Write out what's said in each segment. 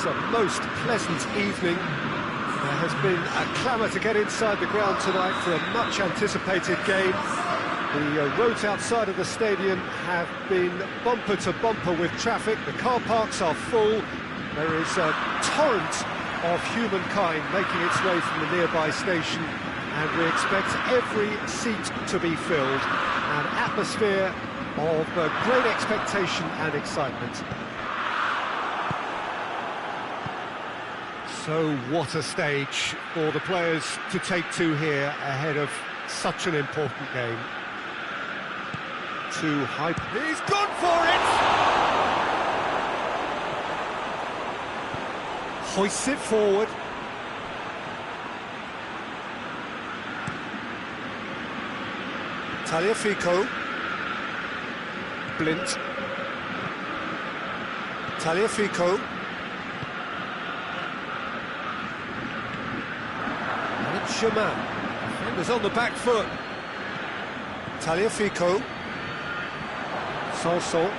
It's a most pleasant evening. There has been a clamour to get inside the ground tonight for a much-anticipated game. The roads outside of the stadium have been bumper to bumper with traffic. The car parks are full. There is a torrent of humankind making its way from the nearby station, and we expect every seat to be filled. An atmosphere of great expectation and excitement. So what a stage for the players to take to here ahead of such an important game. Too high. He's gone for it! Hoists it forward. Tagliafico. Blint. Tagliafico. And it's Germain. Defenders on the back foot. Tagliafico. Sanson.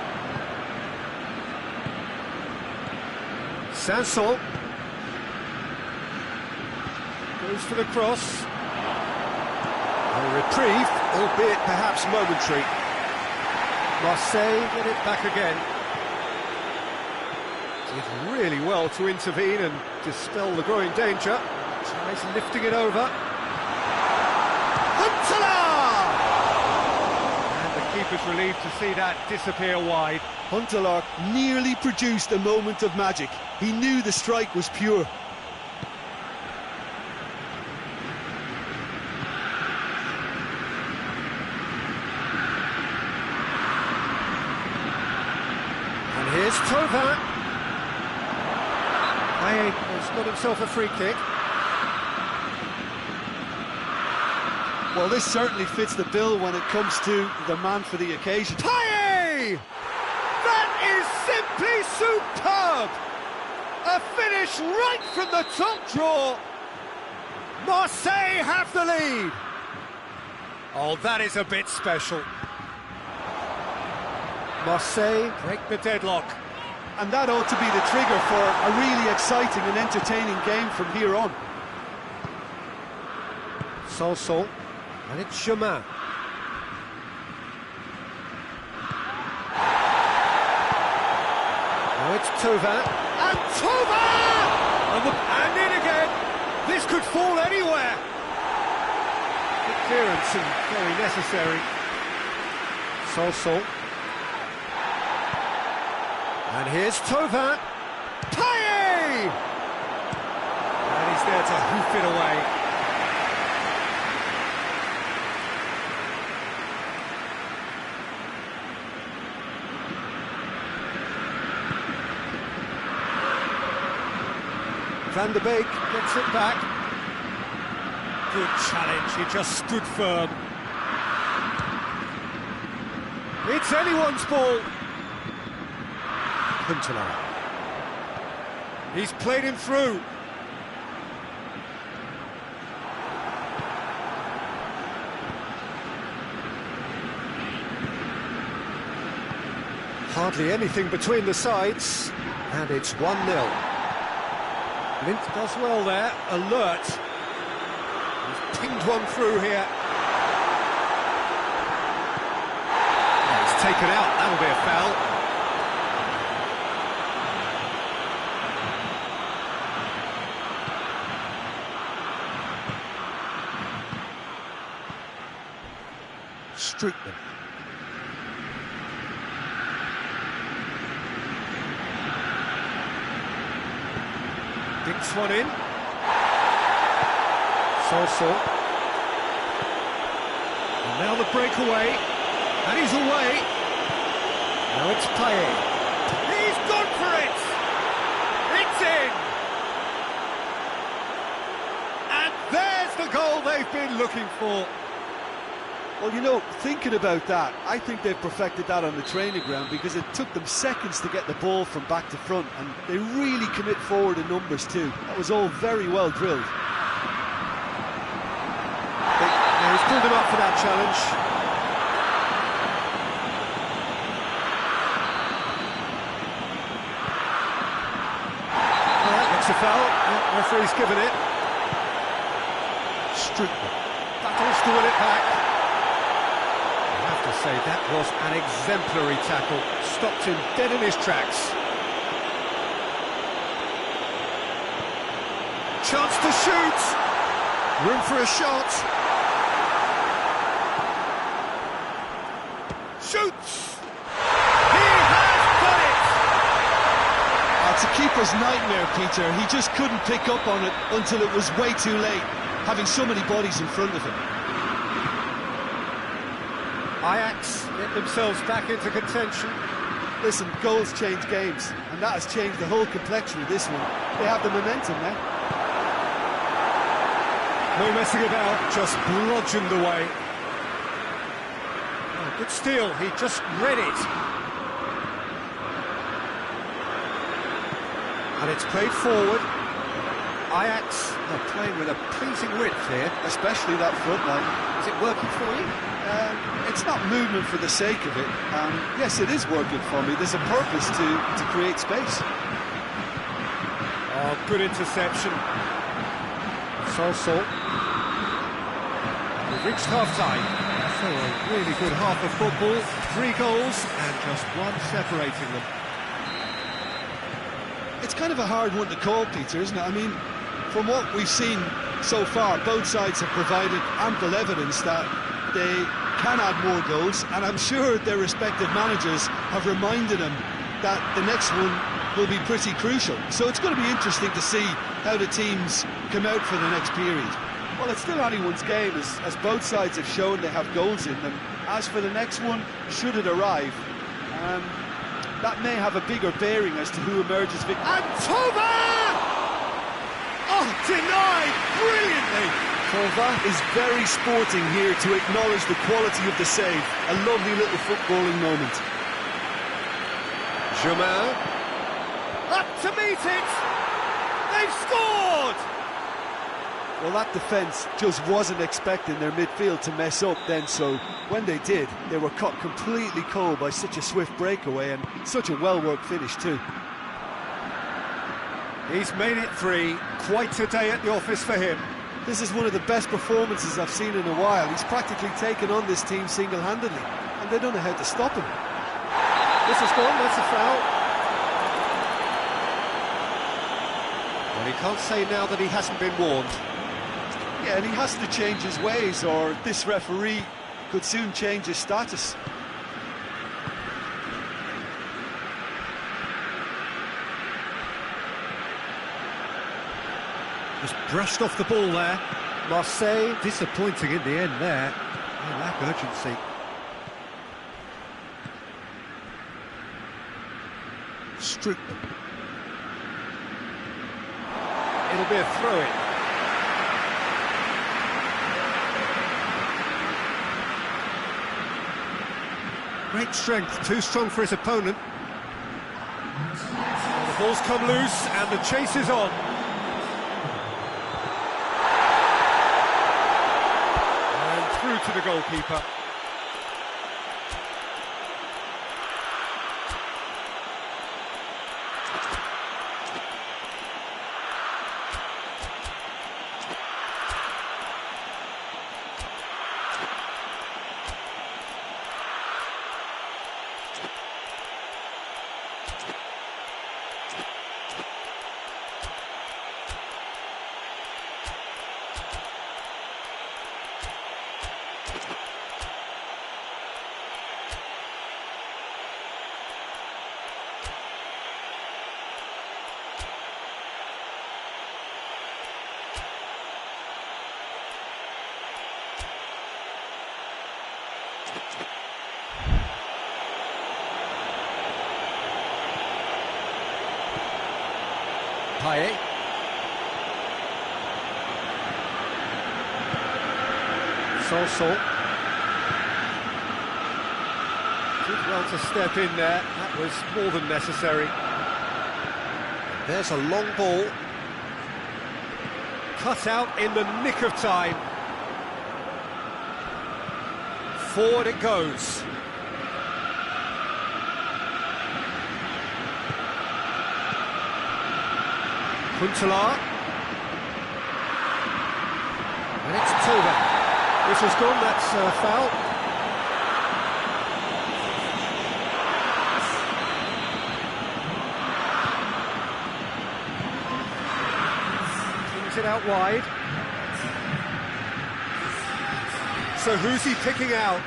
Sanson. Goes for the cross. A reprieve, albeit perhaps momentary. Marseille get it back again. Did really well to intervene and dispel the growing danger. Tries lifting it over. Huntelaar! And the keeper's relieved to see that disappear wide. Huntelaar nearly produced a moment of magic. He knew the strike was pure. Here's Thauvin. Payet has got himself a free kick. Well, this certainly fits the bill when it comes to the man for the occasion. Payet! That is simply superb! A finish right from the top draw. Marseille have the lead. Oh, that is a bit special. Marseille break the deadlock. And that ought to be the trigger for a really exciting and entertaining game from here on. Sanson, and it's Germain. Now it's Thauvin, and Thauvin! And in again! This could fall anywhere! Good clearance and very necessary. Sanson. And here's Thauvin. Payet! And he's there to hoof it away. Van der Beek gets it back. Good challenge, he just stood firm. It's anyone's ball. Huntelaar. He's played him through. Hardly anything between the sides, and it's 1-0. Lint does well there, alert. He's pinged one through here. It's taken out, that'll be a foul. Strootman. Dinks one in. Sanson. And now the breakaway. And he's away. Now it's Payet. He's gone for it! It's in! And there's the goal they've been looking for. Well, you know, thinking about that, I think they've perfected that on the training ground because it took them seconds to get the ball from back to front, and they really commit forward in numbers too. That was all very well drilled. He's pulled him up for that challenge. It's a foul. The referee's given it. Strickland. Battles to win it back. I have to say, that was an exemplary tackle. Stopped him dead in his tracks. Chance to shoot. Room for a shot. Shoots. He has done it. It's a keeper's nightmare, Peter. He just couldn't pick up on it until it was way too late, having so many bodies in front of him. Ajax get themselves back into contention. Listen, goals change games, and that has changed the whole complexion of this one. They have the momentum now. No messing about, just bludgeoned away. Oh, good steal, he just read it. And it's played forward. Ajax are playing with a pleasing width here. Especially that front line. Is it working for you? It's not movement for the sake of it. Yes, it is working for me. There's a purpose to create space. Oh, good interception. So. We've reached half-time. So a really good half of football. 3 goals and just one separating them. It's kind of a hard one to call, Peter, isn't it? I mean, from what we've seen so far, both sides have provided ample evidence that they can add more goals, and I'm sure their respective managers have reminded them that the next one will be pretty crucial. So it's going to be interesting to see how the teams come out for the next period. Well, it's still anyone's game, as both sides have shown they have goals in them. As for the next one, should it arrive, that may have a bigger bearing as to who emerges victor. And Tova! Oh, denied brilliantly! Tova is very sporting here to acknowledge the quality of the save. A lovely little footballing moment. Germain. Up to meet it! They've scored! Well, that defence just wasn't expecting their midfield to mess up then, so when they did, they were caught completely cold by such a swift breakaway and such a well-worked finish too. He's made it 3, quite a day at the office for him. This is one of the best performances I've seen in a while. He's practically taken on this team single-handedly, and they don't know how to stop him. This is gone, that's a foul. Well, he can't say now that he hasn't been warned. Yeah, and he has to change his ways, or this referee could soon change his status. Just brushed off the ball there. Marseille disappointing in the end there. They lack urgency. Strickland. It'll be a throw-in. Great strength, too strong for his opponent. The ball's come loose and the chase is on. And through to the goalkeeper. Payet. So. Did well to step in there. That was more than necessary. There's a long ball. Cut out in the nick of time. Forward it goes. Huntelaar. And it's Toba. Whistle's gone, that's a foul. Brings it out wide. So who's he picking out?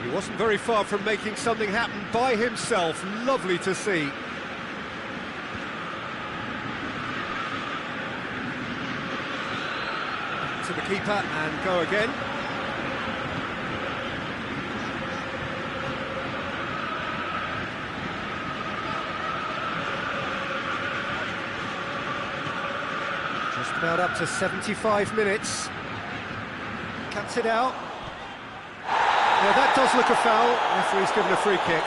He wasn't very far from making something happen by himself. Lovely to see. To the keeper and go again. Just about up to 75 minutes. Cuts it out. Yeah, that does look a foul. Referee's given a free kick.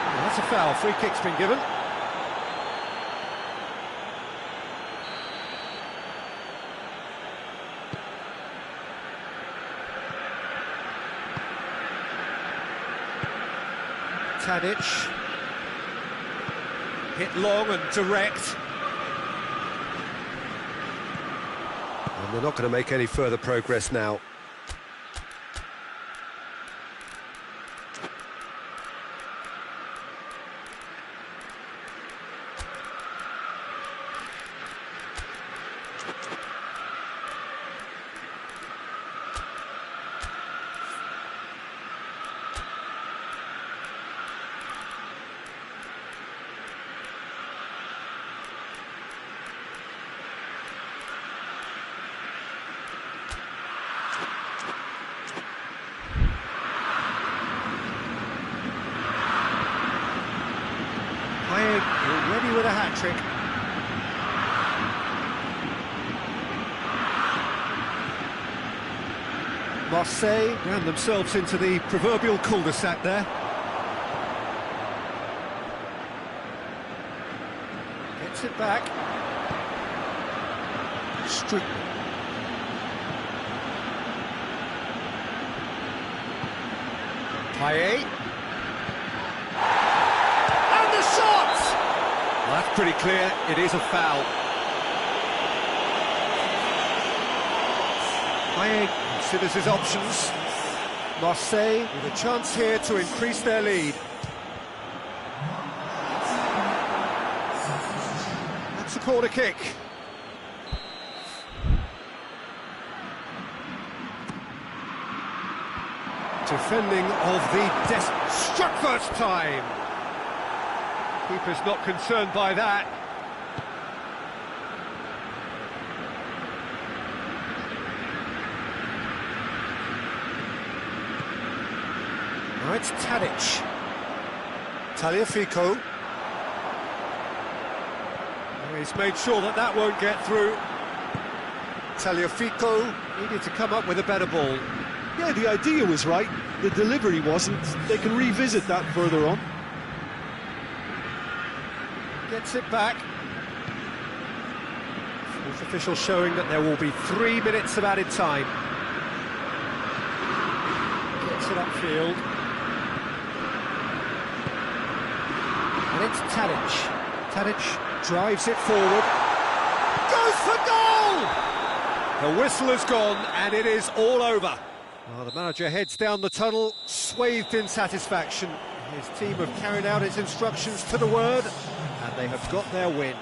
Well, that's a foul. Free kick's been given. Tadic, hit long and direct. And they're not going to make any further progress now. Already with a hat-trick. Marseille ran themselves into the proverbial cul-de-sac there. Gets it back. Strickland. Payet. Well, that's pretty clear, it is a foul. Payet considers his options. Marseille with a chance here to increase their lead. That's a corner kick. Defending of the struck first time. Keeper's not concerned by that. Now it's Tadic. Tagliafico. He's made sure that that won't get through. Tagliafico needed to come up with a better ball. Yeah, the idea was right, the delivery wasn't. They can revisit that further on. Gets it back. Fourth official showing that there will be 3 minutes of added time. Gets it upfield. And it's Tadic. Tadic drives it forward. Goes for goal! The whistle has gone and it is all over. Well, the manager heads down the tunnel, swathed in satisfaction. His team have carried out his instructions to the word, and they have got their win.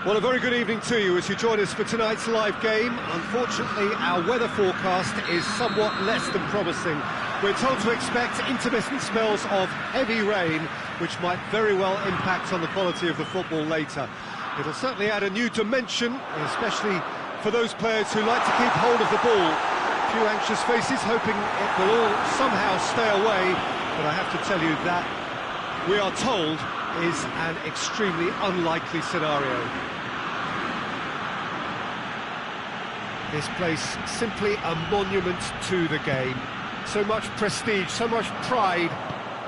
Well, a very good evening to you as you join us for tonight's live game. Unfortunately, our weather forecast is somewhat less than promising. We're told to expect intermittent spells of heavy rain, which might very well impact on the quality of the football later. It'll certainly add a new dimension, especially for those players who like to keep hold of the ball. A few anxious faces hoping it will all somehow stay away, but I have to tell you that we are told is an extremely unlikely scenario. This place simply a monument to the game. So much prestige, so much pride,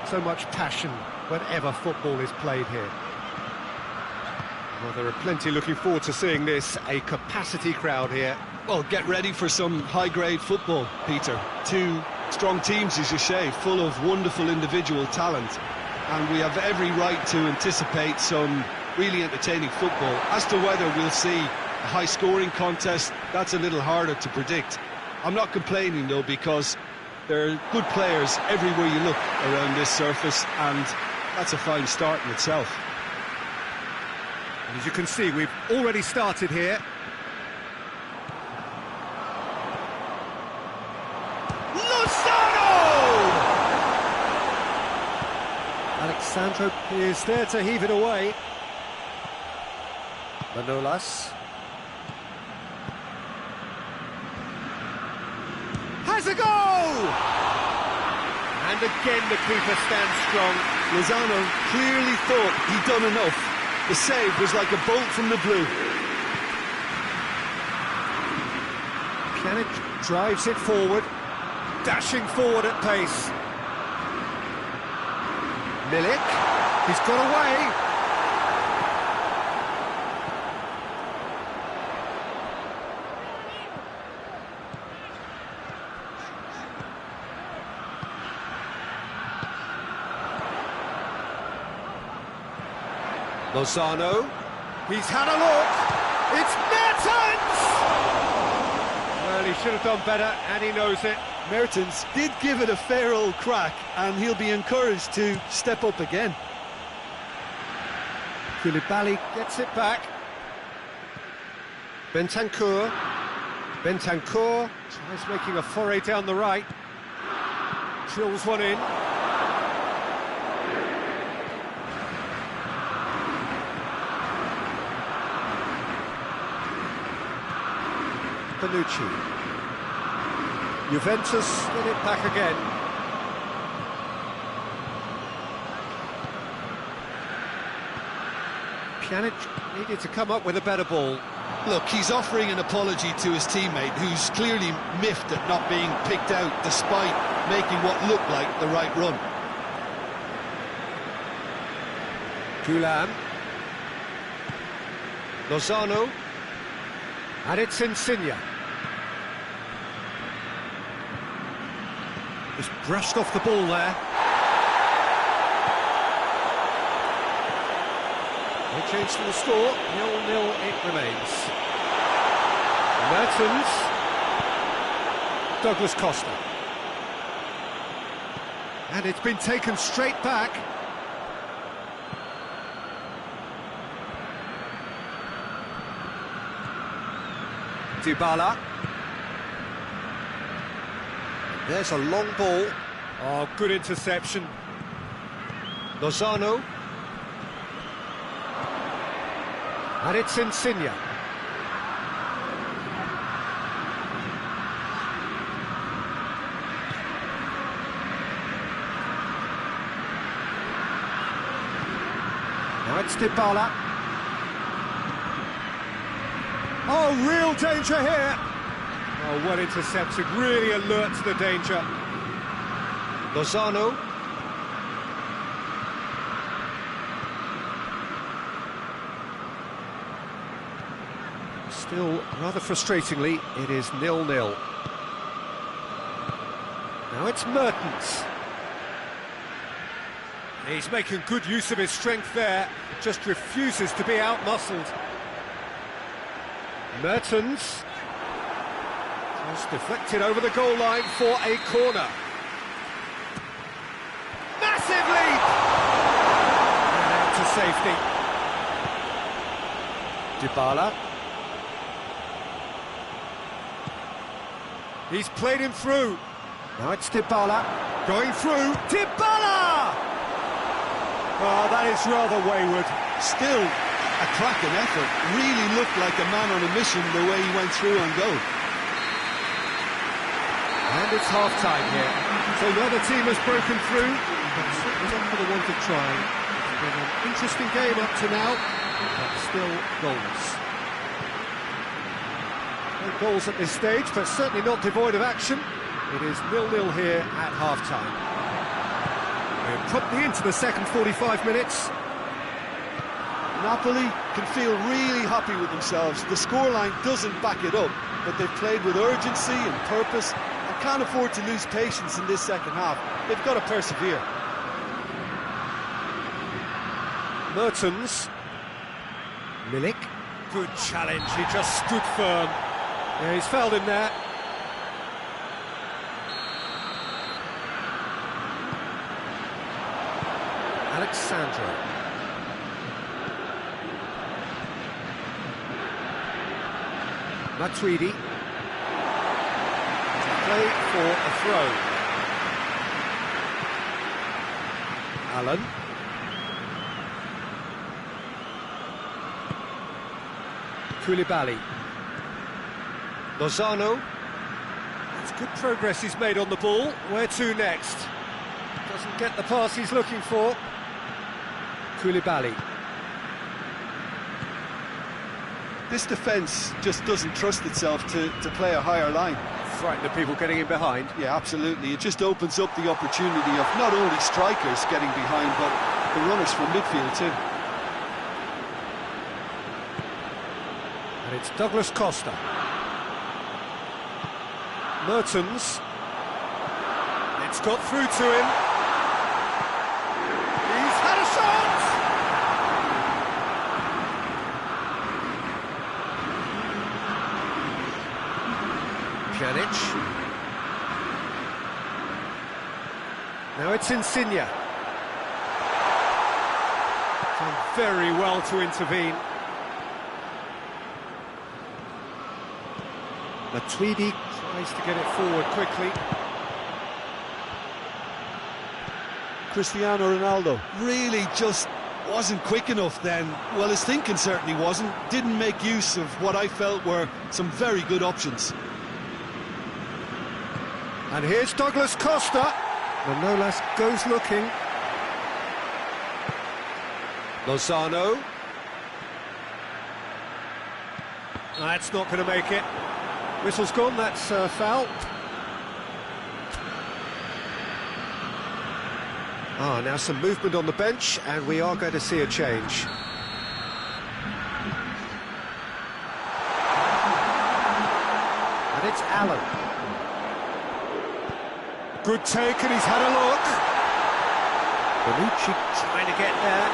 so much passion whenever football is played here. Well, there are plenty looking forward to seeing this, a capacity crowd here. Well, get ready for some high-grade football, Peter. Two strong teams, as you say, full of wonderful individual talent. And we have every right to anticipate some really entertaining football. As to whether we'll see a high-scoring contest, that's a little harder to predict. I'm not complaining, though, because there are good players everywhere you look around this surface, and that's a fine start in itself. And as you can see, we've already started here. Alexandro is there to heave it away. Manolas has a goal! And again the keeper stands strong. Lozano clearly thought he'd done enough. The save was like a bolt from the blue. Pjanic drives it forward, dashing forward at pace. Milik, he's got away. Lozano, he's had a look. It's Mertens! Well, he should have done better, and he knows it. Mertens did give it a fair old crack, and he'll be encouraged to step up again. Koulibaly gets it back. Bentancur tries making a foray down the right. Drills one in. Bonucci. Juventus get it back again. Pjanic needed to come up with a better ball. Look, he's offering an apology to his teammate, who's clearly miffed at not being picked out despite making what looked like the right run. Gulam. Lozano. And it's Insigne. Just brushed off the ball there. No change to the score, 0-0 it remains. Mertens. Douglas Costa. And it's been taken straight back. Dybala. There's a long ball. Oh, good interception. Lozano. And it's Insigne. Now it's Dybala. Oh, real danger here. Oh, well intercepted, really alert to the danger. Lozano. Still, rather frustratingly, it is 0-0. Now it's Mertens. He's making good use of his strength there, just refuses to be out-muscled. Mertens. Just deflected over the goal line for a corner. Massive leap! And out to safety. Dybala. He's played him through. Now it's Dybala. Going through. Dybala! Oh, that is rather wayward. Still a cracking effort. Really looked like a man on a mission the way he went through on goal. And it's half-time here. So neither team has broken through, but certainly not for the want of trying. It's been an interesting game up to now, but still goals. No goals at this stage, but certainly not devoid of action. It is 0-0 here at half-time. We're promptly into the second 45 minutes. Napoli can feel really happy with themselves. The scoreline doesn't back it up, but they've played with urgency and purpose and can't afford to lose patience in this second half. They've got to persevere. Mertens. Milik. Good challenge, he just stood firm. Yeah, he's fouled him there. Alexandro. Matuidi. Play for a throw. Allen. Koulibaly. Lozano. It's good progress he's made on the ball. Where to next? Doesn't get the pass he's looking for. Koulibaly. This defence just doesn't trust itself to play a higher line. Frightened of people getting in behind. Yeah, absolutely. It just opens up the opportunity of not only strikers getting behind, but the runners from midfield too. And it's Douglas Costa. Mertens. It's got through to him. He's had a shot! Pjanic. Now it's Insigne. Done very well to intervene. Matuidi tries to get it forward quickly. Cristiano Ronaldo really just wasn't quick enough then. Well, his thinking certainly wasn't. Didn't make use of what I felt were some very good options. And here's Douglas Costa. Manolas goes looking. Lozano. That's not going to make it. Whistle's gone, that's foul. Now some movement on the bench, and we are going to see a change. And it's Allen. Good take, and he's had a look. Bonucci trying to get there.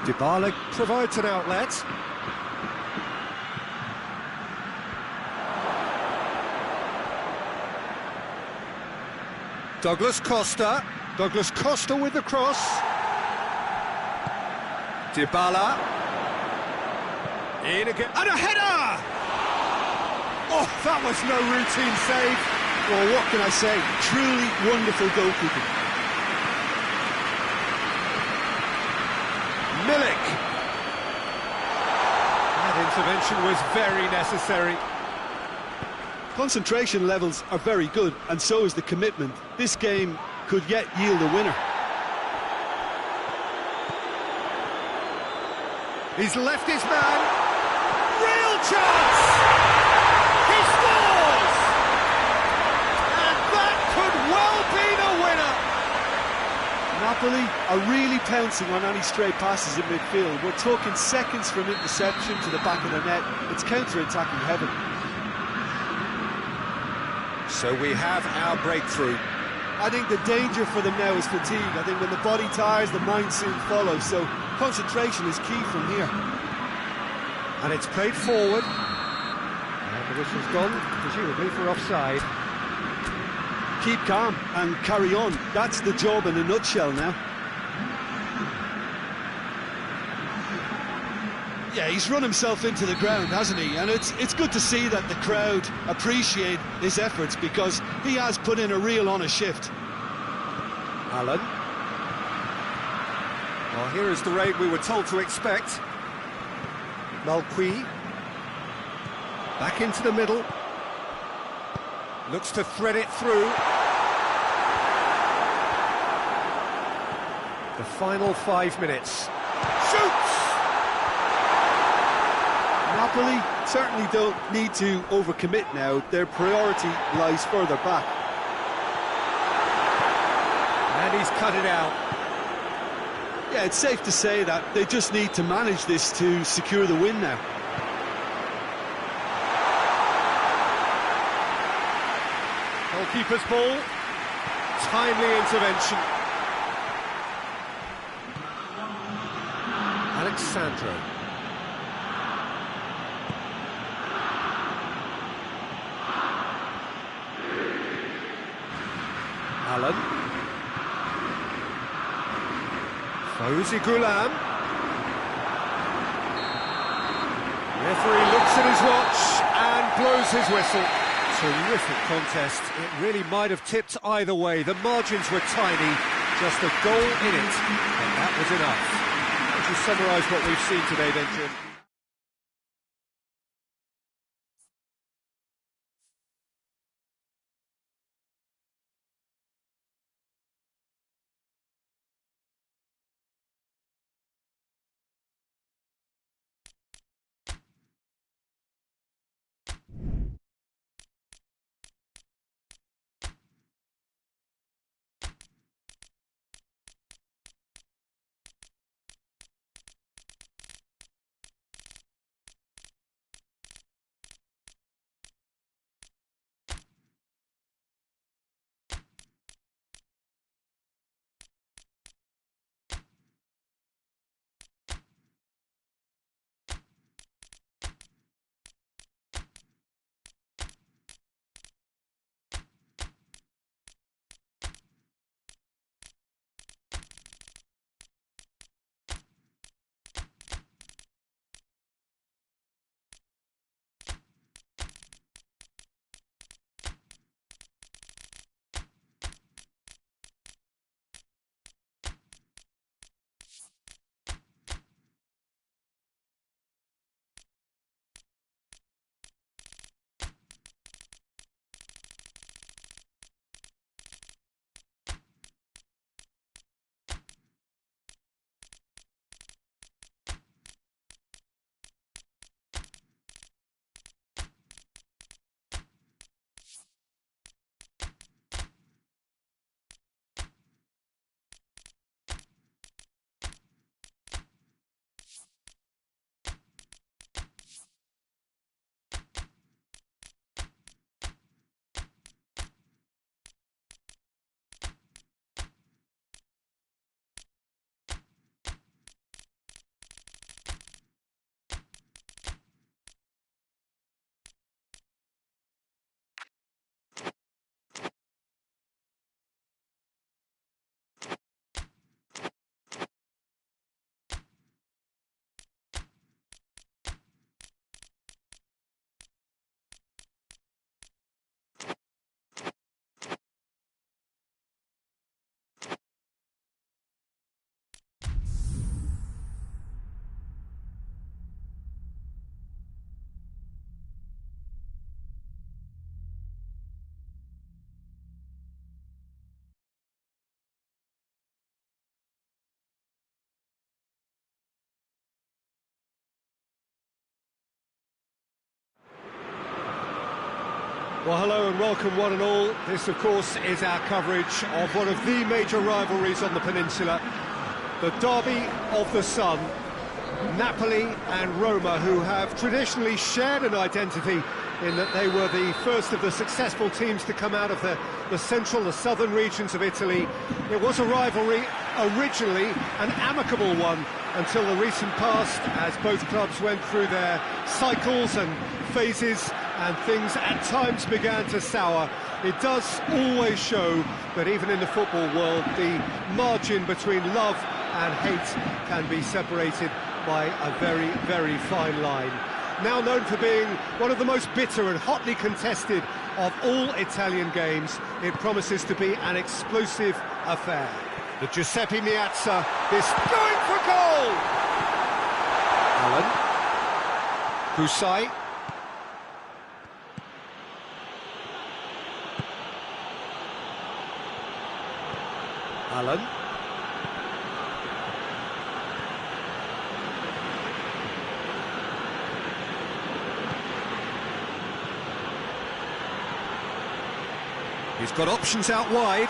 Dybala provides an outlet. Douglas Costa. Douglas Costa with the cross. Dybala. In again. And a header! Oh, that was no routine save. Well, what can I say? Truly wonderful goalkeeping. Milik. That intervention was very necessary. Concentration levels are very good, and so is the commitment. This game could yet yield a winner. He's left his man. Real chance! He scores! And that could well be the winner! Napoli are really pouncing on any stray passes in midfield. We're talking seconds from interception to the back of the net. It's counter-attacking heaven. So we have our breakthrough. I think the danger for them now is fatigue. I think when the body tires, the mind soon follows. So concentration is key from here. And it's played forward. And the whistle's gone, presumably for offside. Keep calm and carry on. That's the job in a nutshell now. Yeah, he's run himself into the ground, hasn't he? And it's good to see that the crowd appreciate his efforts, because he has put in a real honest shift. Allen. Well, here is the raid we were told to expect. Malqui. Back into the middle. Looks to thread it through. The final 5 minutes. Shoots! Napoli certainly don't need to overcommit now. Their priority lies further back. And he's cut it out. Yeah, it's safe to say that they just need to manage this to secure the win now. Goalkeeper's ball. Timely intervention. Alexandro. Allen. Fawzi Ghulam. Referee looks at his watch and blows his whistle. Terrific contest. It really might have tipped either way. The margins were tiny, just a goal in it, and that was enough. Would you summarise what we've seen today then, Jim? Well, hello and welcome one and all. This, of course, is our coverage of one of the major rivalries on the peninsula, the Derby of the Sun. Napoli and Roma, who have traditionally shared an identity in that they were the first of the successful teams to come out of the central, the southern regions of Italy. It was a rivalry, originally an amicable one, until the recent past, as both clubs went through their cycles and phases and things at times began to sour. It does always show that even in the football world, the margin between love and hate can be separated by a very, very fine line. Now known for being one of the most bitter and hotly contested of all Italian games, it promises to be an explosive affair. The Giuseppe Meazza is going for goal! Allen. Kusai. Allen. He's got options out wide.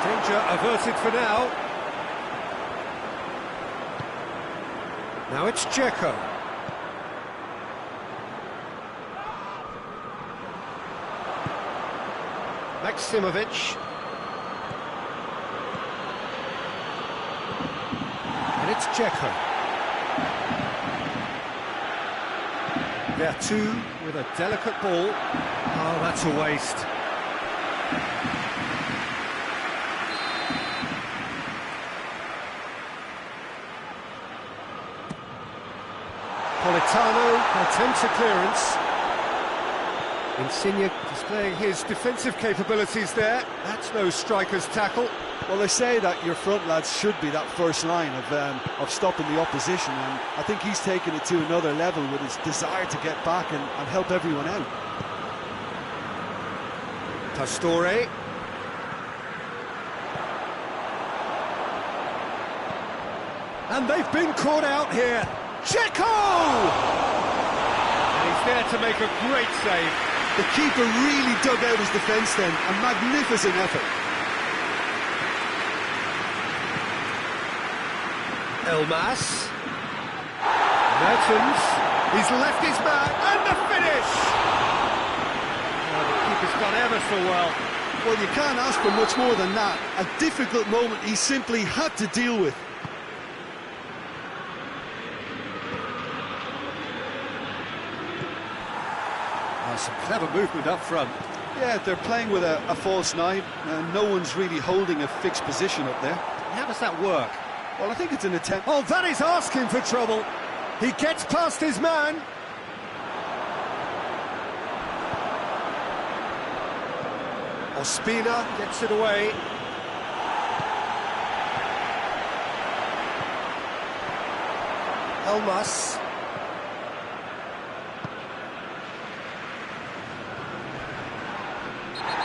Danger averted for now. Now it's Dzeko. Maksimovic. And it's Dzeko. There too, with a delicate ball. Oh, that's a waste. Politano attempts a clearance. Insigne displaying his defensive capabilities there. That's no striker's tackle. Well, they say that your front lads should be that first line of stopping the opposition, and I think he's taken it to another level with his desire to get back and help everyone out. Pastore. And they've been caught out here. Dzeko! And he's there to make a great save. The keeper really dug out his defence then, a magnificent effort. Elmas. Mertens. He's left his man, and the finish! Oh, the keeper's done ever so well. Well, you can't ask for much more than that. A difficult moment he simply had to deal with. Some clever movement up front. Yeah, they're playing with a false nine, and no one's really holding a fixed position up there. How does that work? Well, I think it's an attempt. Oh, that is asking for trouble. He gets past his man. Ospina gets it away. Elmas.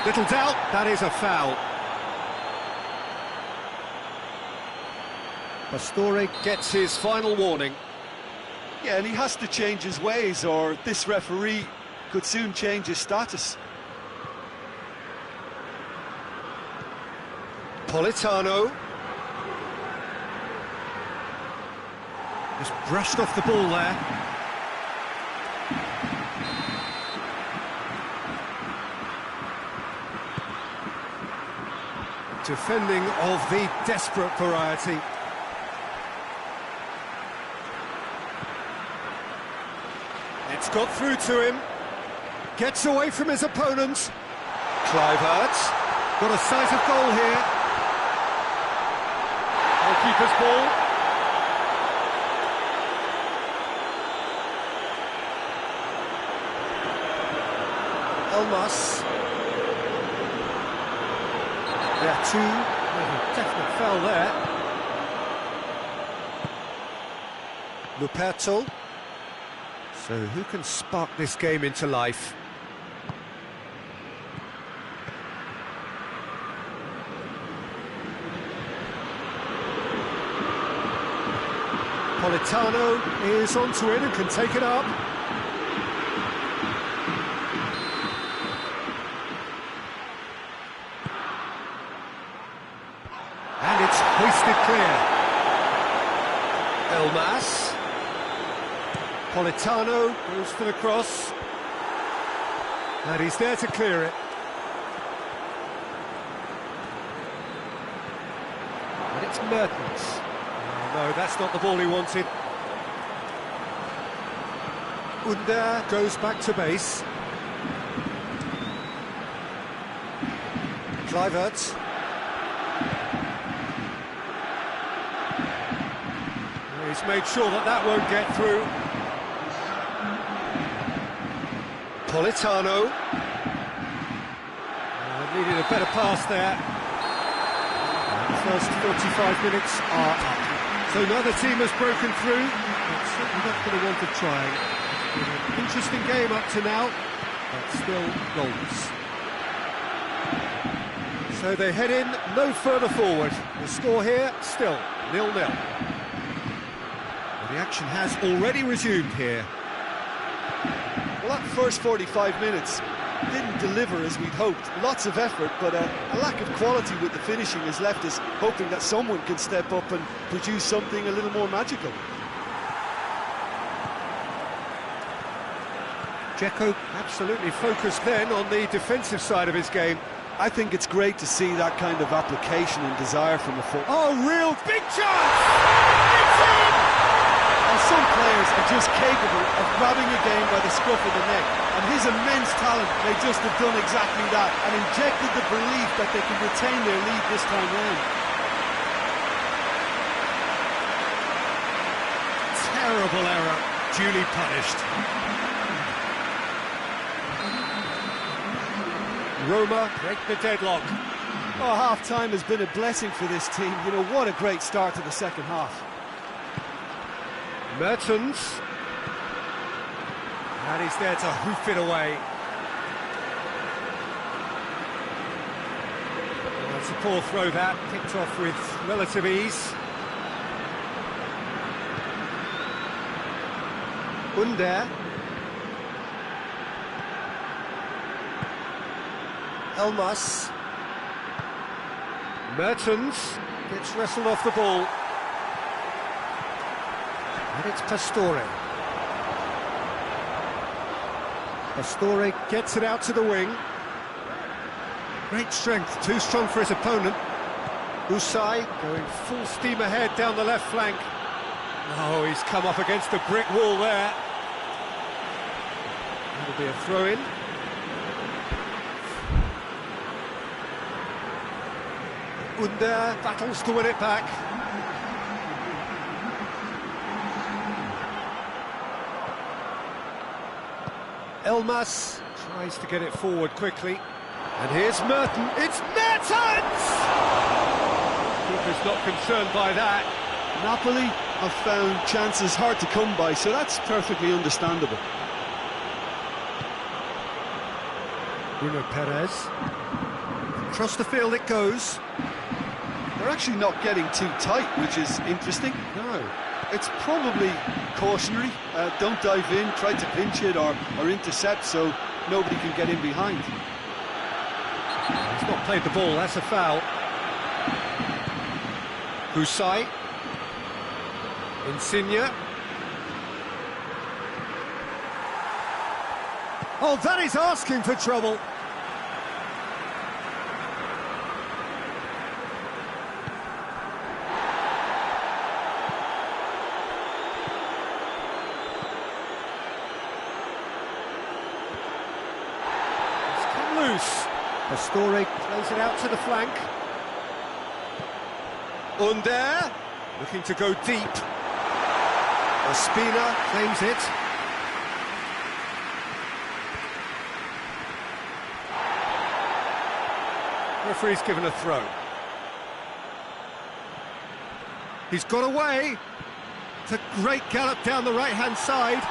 Little doubt, that is a foul. Pastore gets his final warning. Yeah, and he has to change his ways, or this referee could soon change his status. Politano. Just brushed off the ball there. Defending of the desperate variety. It's got through to him. Gets away from his opponent. Kluivert. Got a sight of goal here. Goalkeeper's ball. Elmas. There too, a definite foul there. Luperto. So who can spark this game into life? Politano is onto it and can take it up. And it's hoisted clear. Elmas. Politano goes for the cross. And he's there to clear it. And it's Mertens. Oh, no, that's not the ball he wanted. Under goes back to base. Kluivert. He's made sure that that won't get through. Politano. Needed a better pass there. The first 45 minutes are up. So neither team has broken through. It's certainly not going to want to try. It's been an interesting game up to now, but still goals. So they head in no further forward. The score here, still 0-0. The action has already resumed here. Well, that first 45 minutes didn't deliver as we'd hoped. Lots of effort, but a lack of quality with the finishing has left us hoping that someone can step up and produce something a little more magical. Dzeko absolutely focused then on the defensive side of his game. I think it's great to see that kind of application and desire from a foot. Oh, real big chance! It's in! And some players are just capable of grabbing a game by the scruff of the neck, and his immense talent may just have done exactly that and injected the belief that they can retain their lead this time round. Terrible error, duly punished. Roma break the deadlock. Oh, half-time has been a blessing for this team. You know, what a great start to the second half. Mertens. And he's there to hoof it away. Well, it's a poor throw that, picked off with relative ease. Under. Elmas. Mertens gets wrestled off the ball. And it's Pastore. Pastore gets it out to the wing. Great strength, too strong for his opponent. Usai going full steam ahead down the left flank. Oh, he's come up against the brick wall there. That'll be a throw-in. Under battles to win it back. Elmas tries to get it forward quickly. And here's Mertens. It's Mertens! Keeper's not concerned by that. Napoli have found chances hard to come by, so that's perfectly understandable. Bruno Perez. Across the field it goes. They're actually not getting too tight, which is interesting. No. It's probably cautionary. Don't dive in, try to pinch it or intercept so nobody can get in behind. He's not played the ball, that's a foul. Usai. Insigne. Oh, that is asking for trouble. Loose. Pastore plays it out to the flank. Under, looking to go deep. Ospina claims it. Referee's given a throw. He's got away. It's a great gallop down the right-hand side.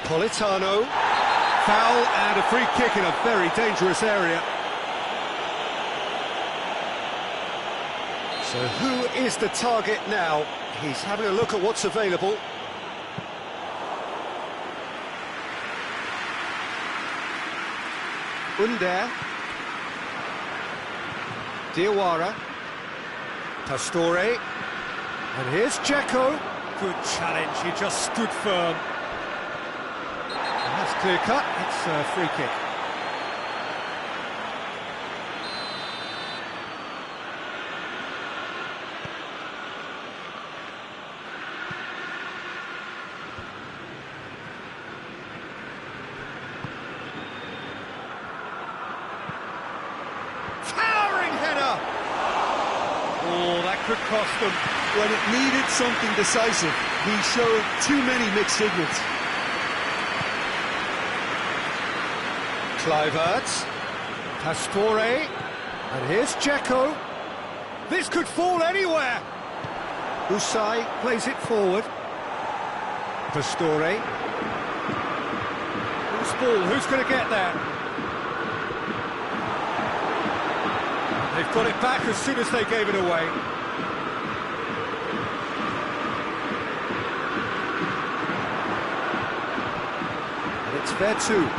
Politano. Foul and a free kick in a very dangerous area. So who is the target now? He's having a look at what's available. Under. Diawara. Pastore. And here's Dzeko. Good challenge, he just stood firm. That's clear cut, it's a free kick. could cost them. When it needed something decisive, he showed too many mixed signals. Kluivert, Pastore, and here's Dzeko. This could fall anywhere. Usai plays it forward. Pastore. Loose ball, who's going to get there? They've got it back as soon as they gave it away. And it's Vertu.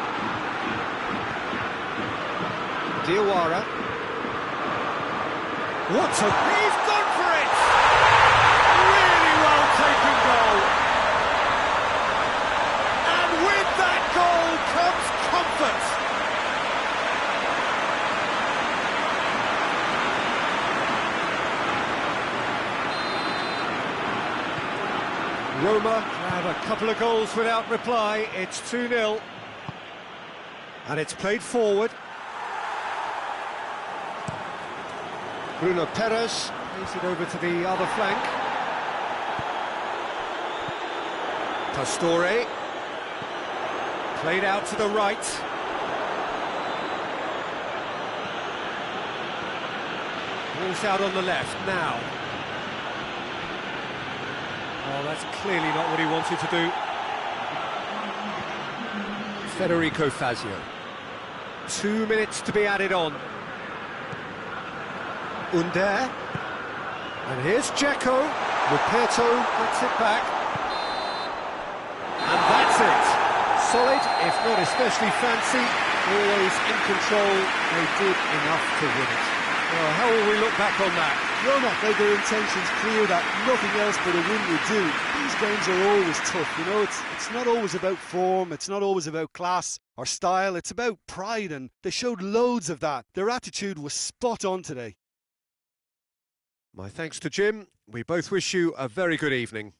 Diawara. What a... He's gone for it! Really well taken goal. And with that goal comes comfort. Roma have a couple of goals without reply. It's 2-0. And it's played forward. Bruno Perez plays it over to the other flank. Pastore. Played out to the right. Ball's out on the left now. Oh, that's clearly not what he wanted to do. Federico Fazio. 2 minutes to be added on. Under. And here's Dzeko. Ruperto gets it back. And that's it. Solid, if not especially fancy. Always in control. They did enough to win it. Well, how will we look back on that? Roma made their intentions clear that nothing else but a win would do. These games are always tough, you know, it's not always about form, it's not always about class or style, it's about pride, and they showed loads of that. Their attitude was spot on today. My thanks to Jim. We both wish you a very good evening.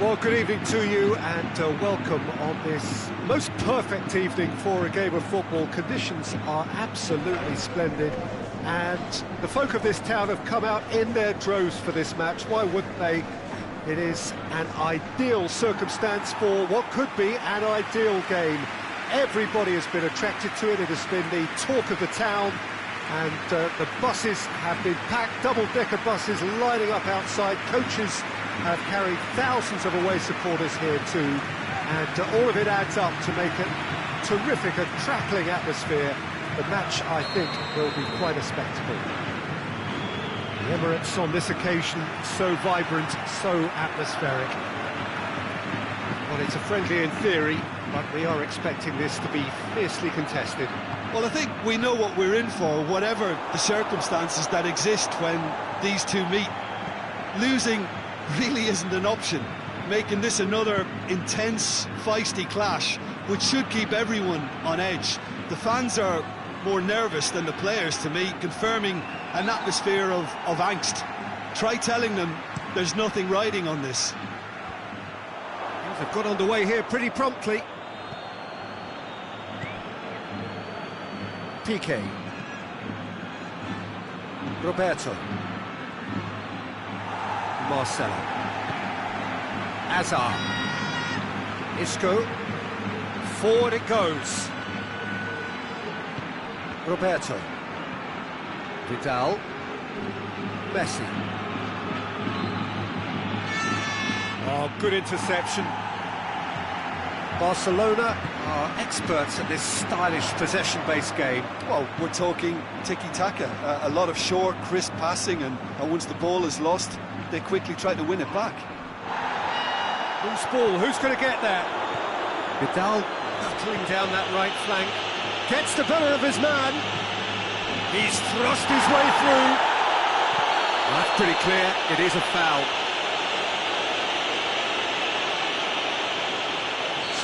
Well, good evening to you and welcome on this most perfect evening for a game of football. Conditions are absolutely splendid and the folk of this town have come out in their droves for this match. Why wouldn't they? It is an ideal circumstance for what could be an ideal game. Everybody has been attracted to it. It has been the talk of the town, and the buses have been packed, double-decker buses lining up outside. Coaches have carried thousands of away supporters here too, and all of it adds up to make a terrific and crackling atmosphere. The match, I think, will be quite a spectacle. The Emirates on this occasion, so vibrant, so atmospheric. Well, it's a friendly in theory, but we are expecting this to be fiercely contested. Well, I think we know what we're in for, whatever the circumstances that exist when these two meet. Losing really isn't an option, making this another intense, feisty clash, which should keep everyone on edge. The fans are more nervous than the players, to me, confirming an atmosphere of angst. Try telling them there's nothing riding on this. Things have got underway here pretty promptly. Piqué. Roberto. Marcelo. Azar. Isco. Forward it goes. Roberto. Vidal. Messi. Oh, good interception. Barcelona are experts at this stylish possession-based game. Well, we're talking tiki-taka, a lot of short, crisp passing, and once the ball is lost, they quickly try to win it back. Loose ball, who's going to get there? Vidal battling down that right flank. Gets the better of his man. He's thrust his way through. Well, that's pretty clear, it is a foul.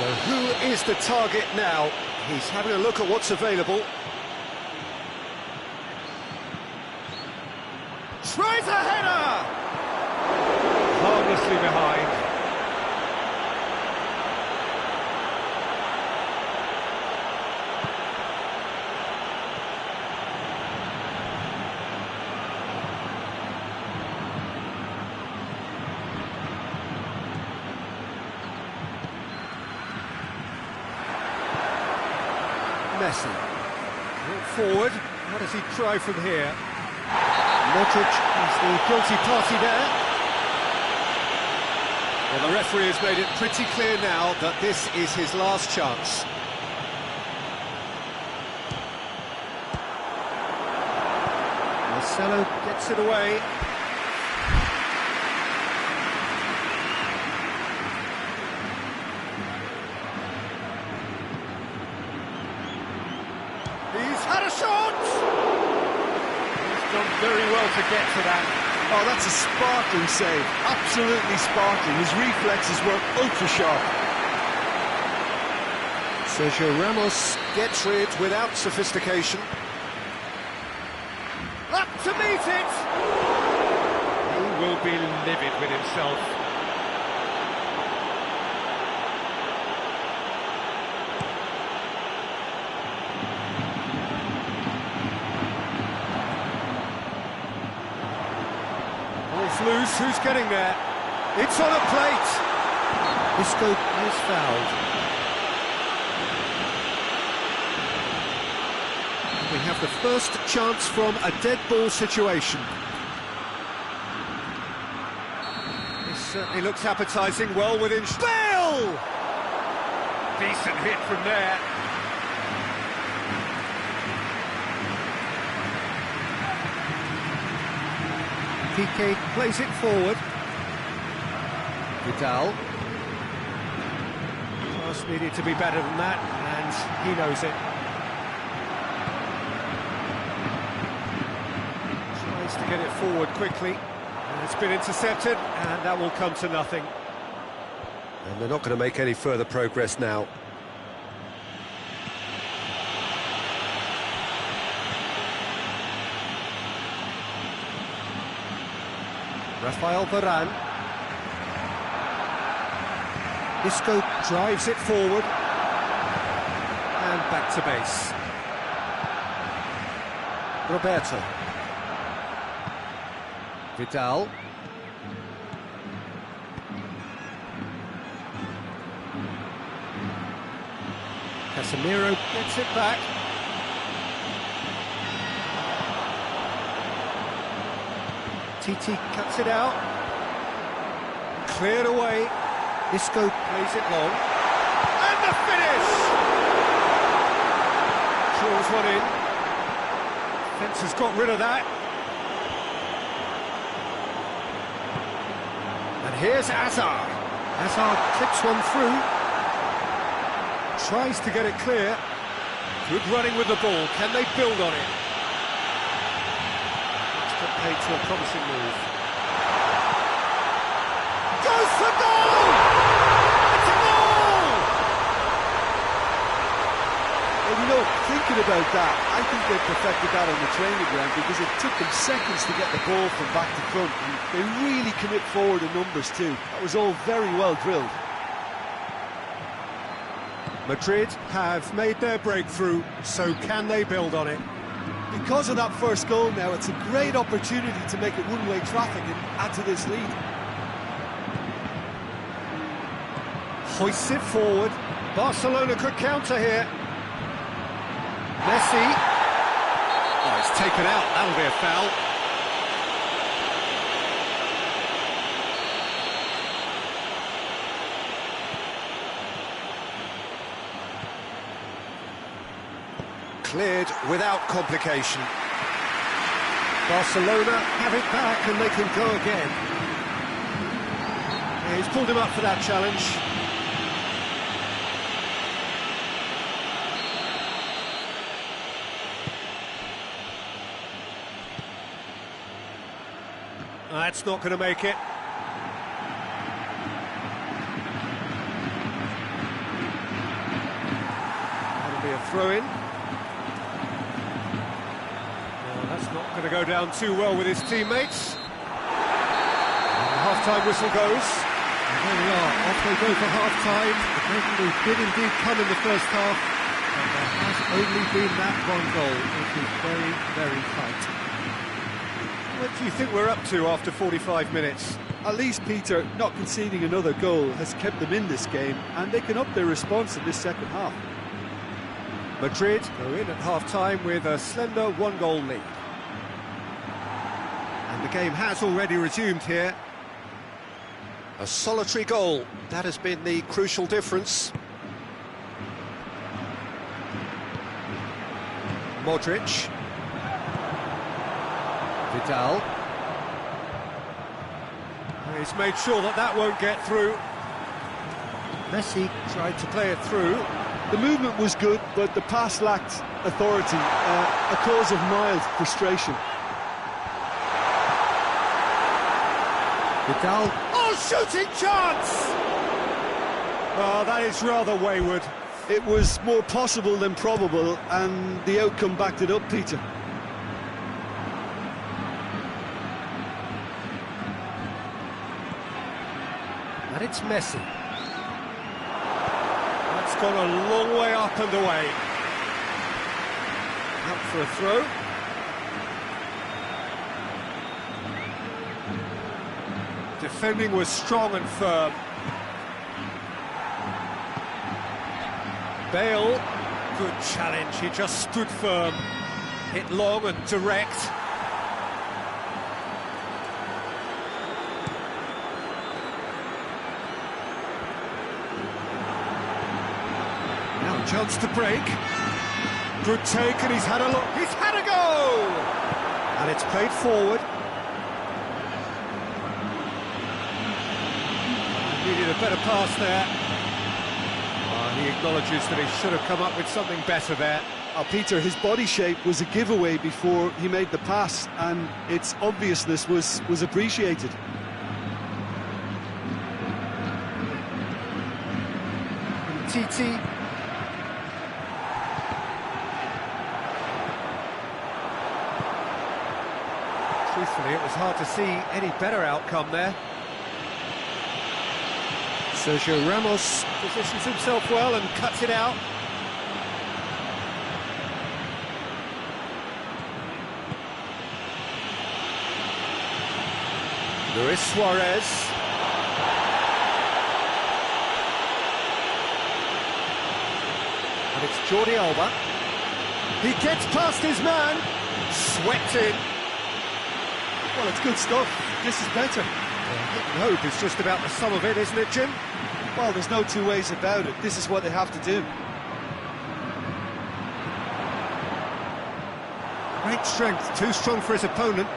So who is the target now? He's having a look at what's available. Tries a header! Harmlessly behind. Messi. Forward. What does he try from here? Modric is the guilty party there. Well, the referee has made it pretty clear now that this is his last chance. Marcelo gets it away. He's had a shot! He's done very well to get to that. Oh, that's a sparkling save, absolutely sparkling. His reflexes were ultra-sharp. Sergio Ramos gets rid without sophistication. Up to meet it! He will be livid with himself. Loose, who's getting there? It's on a plate. Isco is fouled. We have the first chance from a dead ball situation. This certainly looks appetising, well within... Bale! Decent hit from there. Piqué plays it forward. Vidal. Pass needed to be better than that, and he knows it. Tries to get it forward quickly, and it's been intercepted, and that will come to nothing. And they're not going to make any further progress now. Rafael Varane. Isco drives it forward. And back to base. Roberto. Vidal. Casemiro gets it back. Titi cuts it out. Cleared away. Isco plays it long. And the finish! Draws one in. Fence has got rid of that. And here's Hazard. Hazard clips one through. Tries to get it clear. Good running with the ball. Can they build on it? Let's get paid to a promising move. Goes for goal! It's a goal! Well, you know, thinking about that, I think they perfected that on the training ground because it took them seconds to get the ball from back to front. And they really commit forward in numbers too. That was all very well drilled. Madrid have made their breakthrough, so can they build on it? Because of that first goal now, it's a great opportunity to make it one-way traffic and add to this lead. Hoists it forward. Barcelona could counter here. Messi. Oh, it's taken out. That'll be a foul. Cleared without complication. Barcelona have it back and they can go again. Yeah, he's pulled him up for that challenge. That's not going to make it. That'll be a throw-in. Not going to go down too well with his teammates. And the half-time whistle goes. And there we are, off they go for half-time. The breakthrough did indeed come in the first half, and there has only been that one goal. It is very, very tight. What do you think we're up to after 45 minutes? At least, Peter, not conceding another goal has kept them in this game, and they can up their response in this second half. Madrid go in at half-time with a slender one-goal lead. And the game has already resumed here. A solitary goal, that has been the crucial difference. Modric. Vidal. He's made sure that that won't get through. Messi tried to play it through. The movement was good, but the pass lacked authority, a cause of mild frustration. Vidal. Oh, shooting chance! Oh, that is rather wayward. It was more possible than probable, and the outcome backed it up, Peter. And it's Messi. That's gone a long way up and away. Out for a throw. Defending was strong and firm. Bale, good challenge, he just stood firm. Hit long and direct. Now chance to break. Good take, and he's had a go! And it's played forward. Needed a better pass there. He acknowledges that he should have come up with something better there. Peter, his body shape was a giveaway before he made the pass, and its obviousness was appreciated. Titi. Truthfully, it was hard to see any better outcome there. Sergio Ramos positions himself well and cuts it out. Luis Suarez. And it's Jordi Alba. He gets past his man. Swept in. Well, it's good stuff. This is better. Hit and hope is just about the sum of it, isn't it, Jim? Well, there's no two ways about it. This is what they have to do. Great strength, too strong for his opponent.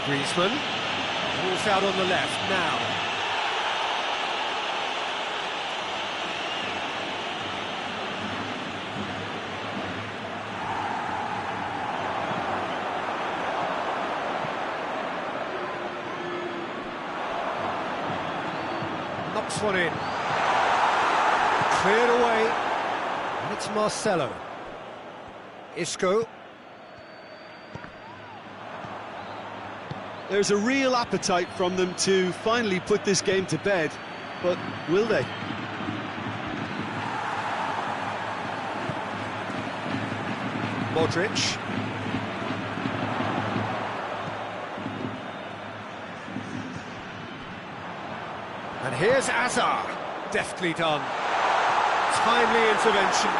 Griezmann. Ball's out on the left now. Knocks one in. Cleared away. And it's Marcelo. Isco. There's a real appetite from them to finally put this game to bed, but will they? Modric. And here's Azar. Deftly done. Timely intervention.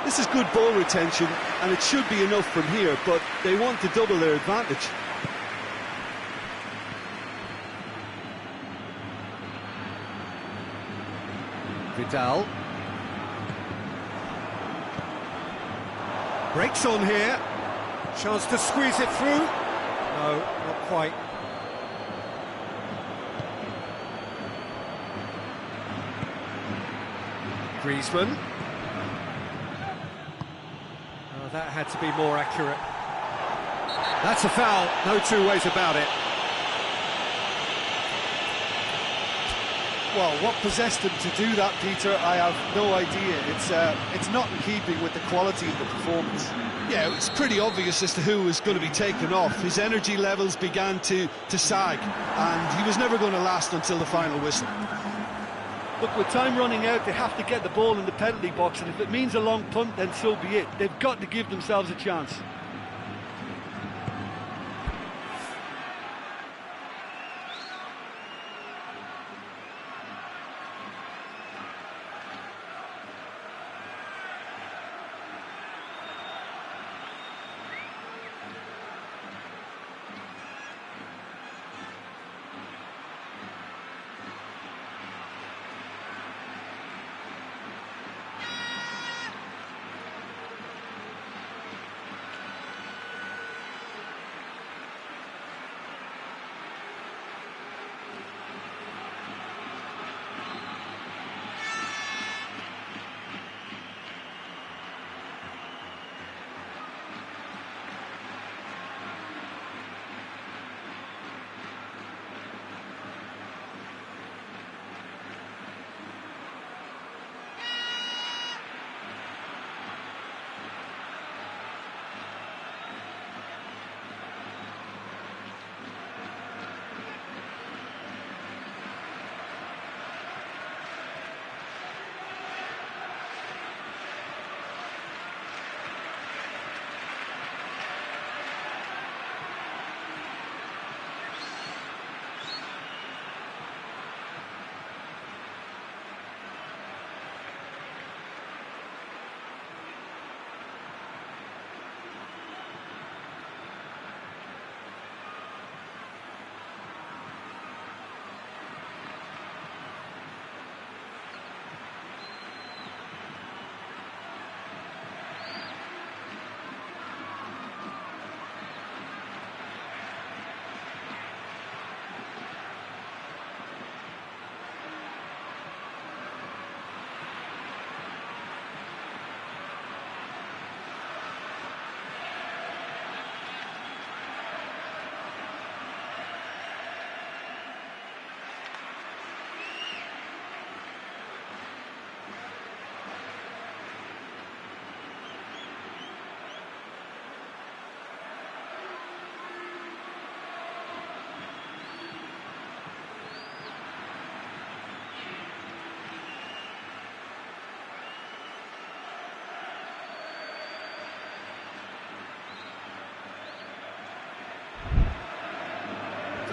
This is good ball retention, and it should be enough from here, but they want to double their advantage. Vidal. Breaks on here. Chance to squeeze it through. No, not quite. Griezmann. Oh, that had to be more accurate. That's a foul, no two ways about it. Well, what possessed him to do that, Peter, I have no idea. It's not in keeping with the quality of the performance. Yeah, it was pretty obvious as to who was going to be taken off. His energy levels began to sag, and he was never going to last until the final whistle. Look, with time running out, they have to get the ball in the penalty box, and if it means a long punt, then so be it. They've got to give themselves a chance.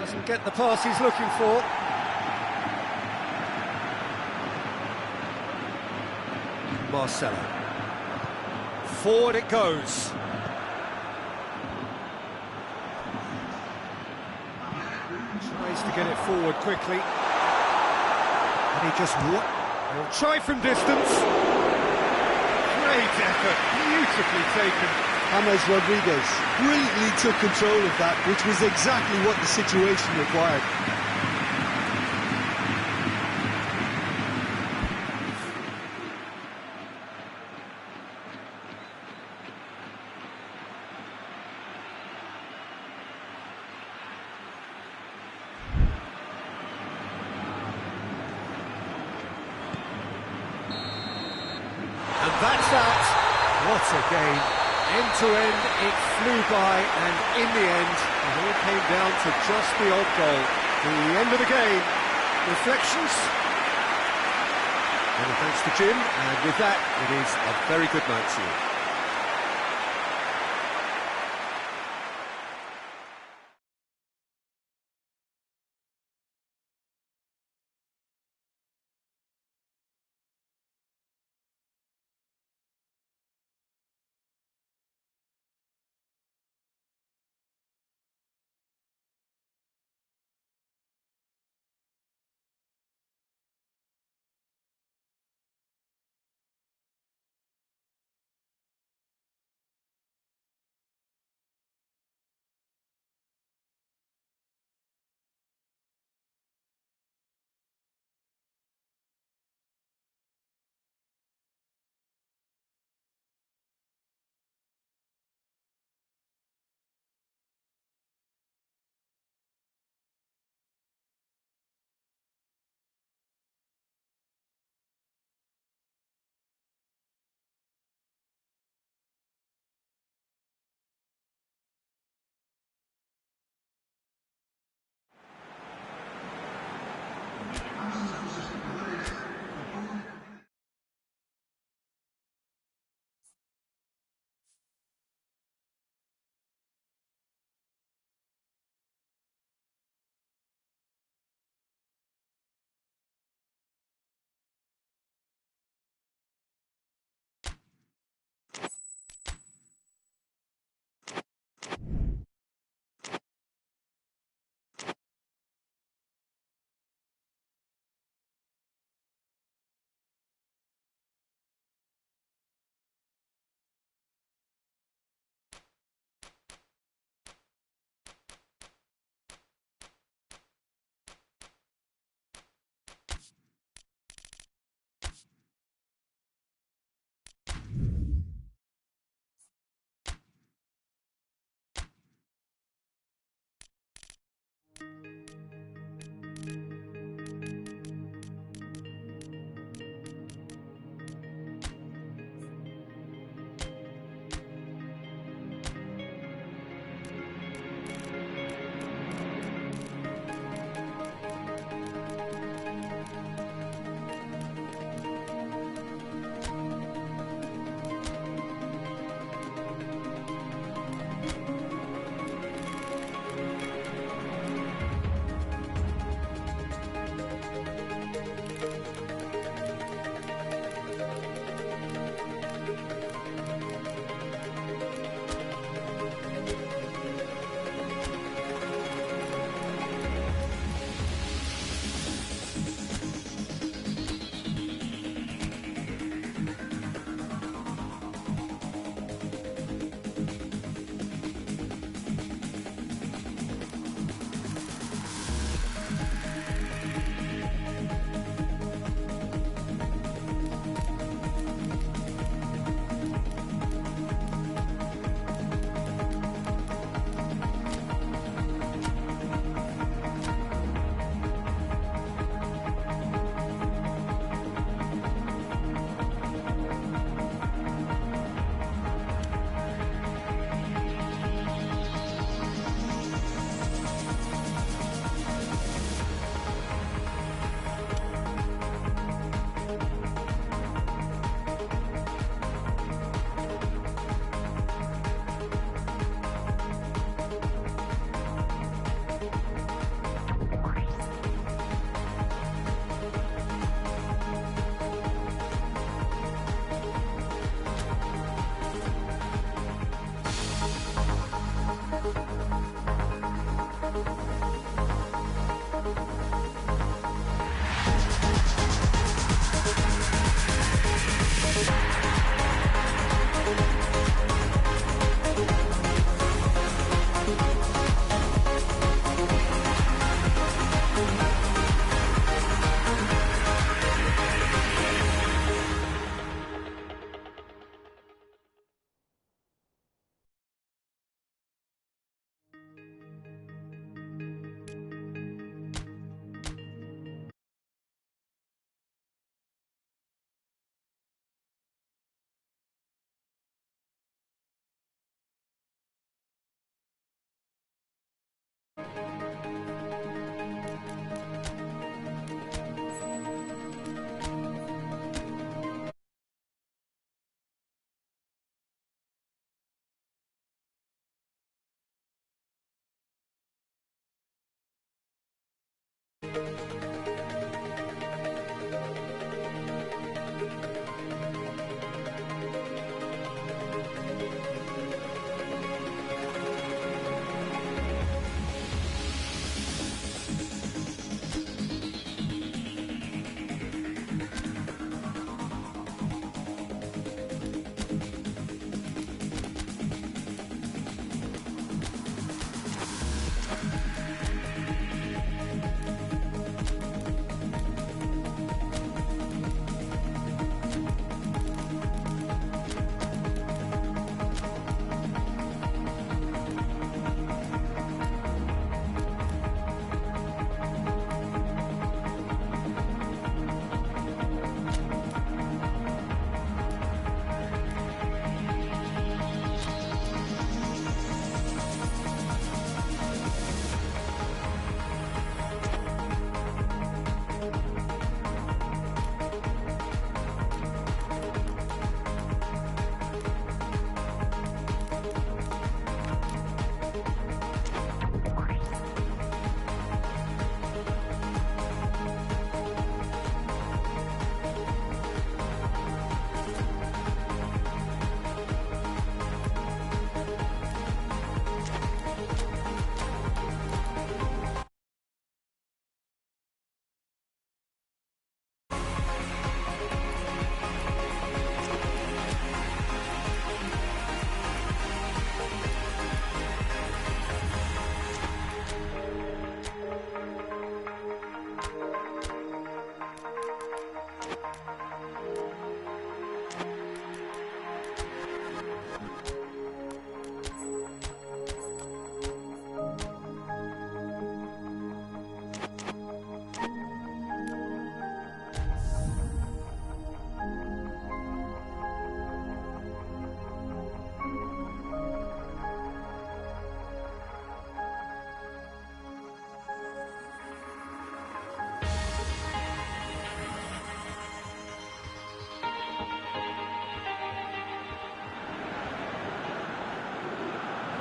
Doesn't get the pass he's looking for. Marcelo. Forward it goes. Tries to get it forward quickly. And he just he'll try from distance. Great effort, beautifully taken. James Rodriguez brilliantly took control of that, which was exactly what the situation required. And that's that. What a game. End to end, it flew by, and in the end, it all came down to just the odd goal. The end of the game. Reflections? Many thanks to Jim, and with that, it is a very good night to you.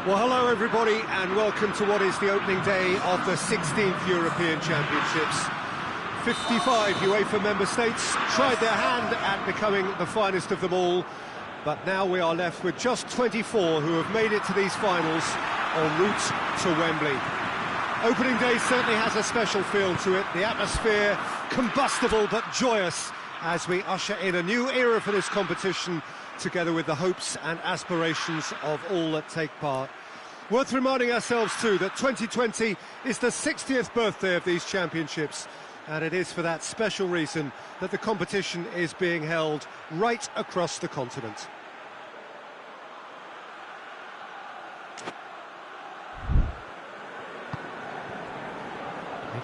Well, hello everybody, and welcome to what is the opening day of the 16th European Championships. 55 UEFA member states tried their hand at becoming the finest of them all, but now we are left with just 24 who have made it to these finals en route to Wembley. Opening day certainly has a special feel to it, the atmosphere combustible but joyous as we usher in a new era for this competition, together with the hopes and aspirations of all that take part. Worth reminding ourselves too that 2020 is the 60th birthday of these championships, and it is for that special reason that the competition is being held right across the continent.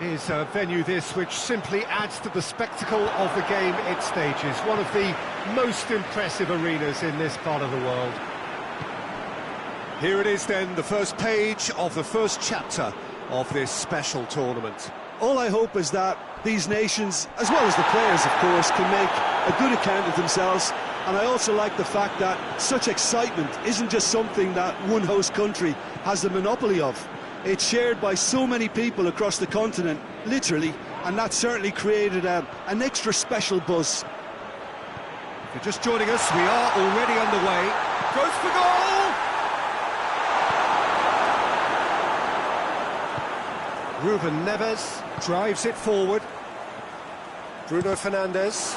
It is a venue this which simply adds to the spectacle of the game it stages, one of the most impressive arenas in this part of the world. Here it is then, the first page of the first chapter of this special tournament. All I hope is that these nations, as well as the players of course, can make a good account of themselves, and I also like the fact that such excitement isn't just something that one host country has the monopoly of. It's shared by so many people across the continent, literally, and that certainly created an extra special buzz. If you're just joining us, we are already underway. Goes for goal! Ruben Neves drives it forward. Bruno Fernandes.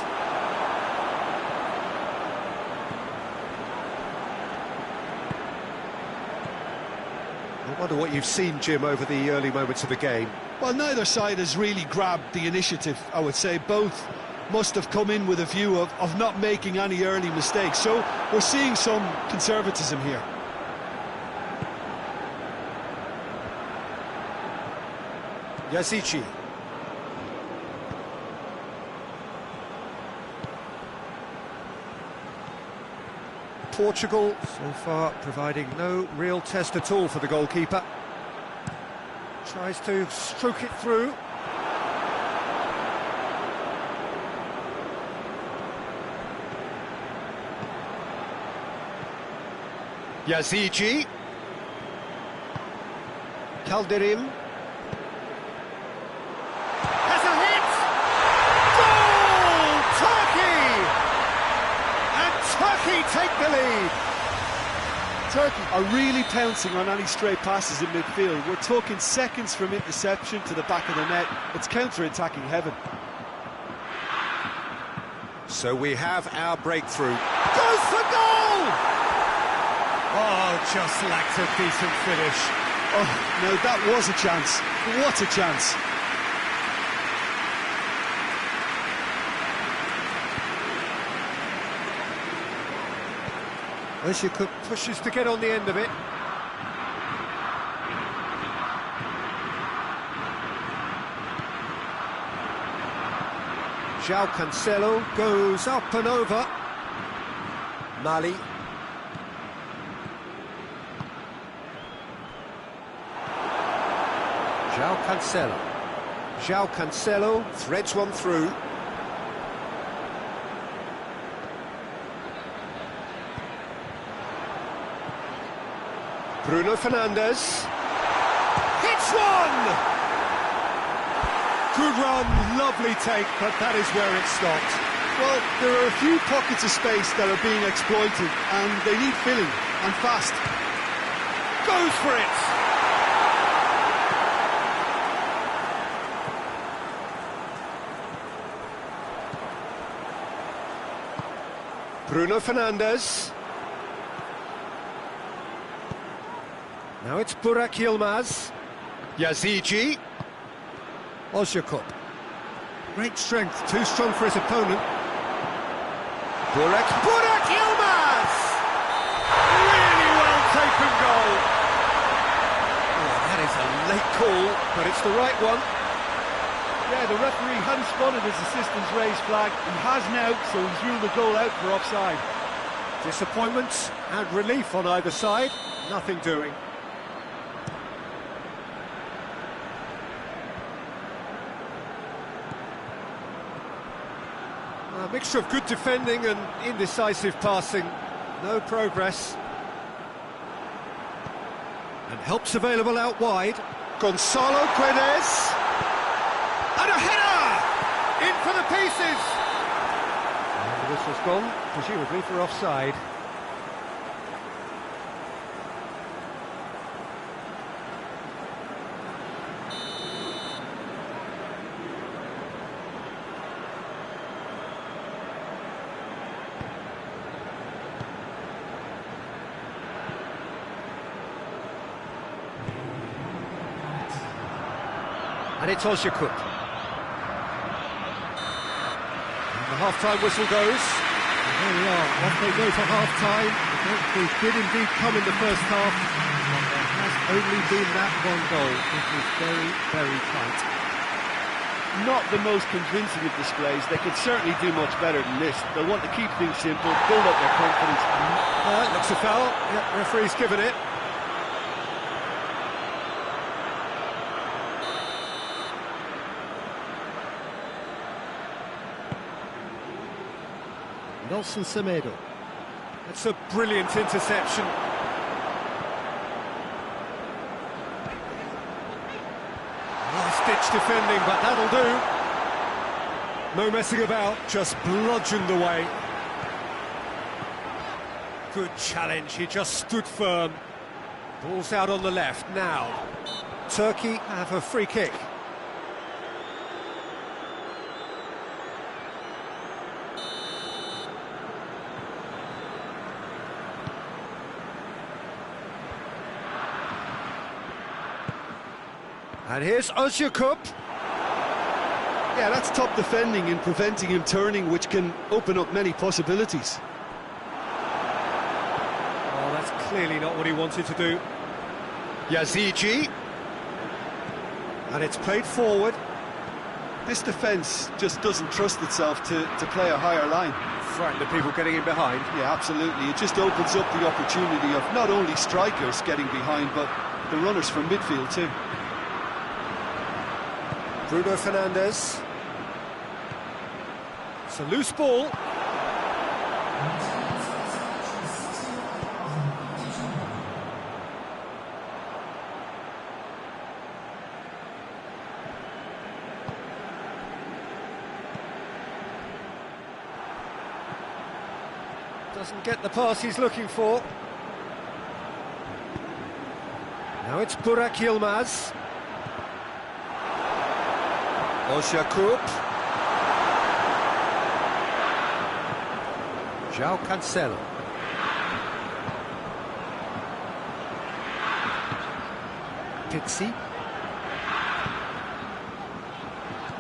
I wonder what you've seen, Jim, over the early moments of the game. Well, neither side has really grabbed the initiative, I would say. Both must have come in with a view of not making any early mistakes. So we're seeing some conservatism here. Yazici. Portugal, so far, providing no real test at all for the goalkeeper. Tries to stroke it through. Yazici. Calderim. Has a hit! Goal! Turkey! And Turkey take the lead! Turkey are really pouncing on any stray passes in midfield. We're talking seconds from interception to the back of the net. It's counter-attacking heaven. So we have our breakthrough. Goes for goal! Oh, just lacked a decent finish. Oh, no, that was a chance. What a chance. Cook pushes to get on the end of it. João Cancelo goes up and over. Mali. João Cancelo. João Cancelo threads one through. Bruno Fernandes hits one! Good run, lovely take, but that is where it stopped. Well, there are a few pockets of space that are being exploited, and they need filling, and fast. Goes for it! Bruno Fernandes. Now it's Burak Yilmaz. Yazici. Ozyakup. Great strength, too strong for his opponent. Burak Yilmaz! Really well taken goal. Oh, that is a late call, but it's the right one. Yeah, the referee hadn't spotted his assistant's raised flag. He has now, so he's ruled the goal out for offside. Disappointment and relief on either side. Nothing doing. A mixture of good defending and indecisive passing. No progress. And help's available out wide. Gonzalo Guedes. And a header! In for the pieces! And the whistle's gone, presumably for offside. And it's Ozyakup. And the half-time whistle goes. And there we are, off they go for half-time. The penalty did indeed come in the first half, but there has only been that one goal. It was very, very tight. Not the most convincing of displays. They could certainly do much better than this. They'll want to keep things simple, build up their confidence. Looks a foul. Yep, referee's given it. Nelson Semedo. That's a brilliant interception. Last-ditch defending, but that'll do. No messing about, just bludgeoned away. Good challenge, he just stood firm. Ball's out on the left now. Turkey have a free kick. And here's Ozyakup. Yeah, that's top defending and preventing him turning, which can open up many possibilities. Oh, that's clearly not what he wanted to do. Yazigi. And it's played forward. This defence just doesn't trust itself to play a higher line. Frightened of people getting in behind. Yeah, absolutely. It just opens up the opportunity of not only strikers getting behind, but the runners from midfield too. Bruno Fernandes. It's a loose ball. Doesn't get the pass he's looking for. Now it's Burak Yilmaz. Ozyakup. João Cancelo. Pixie.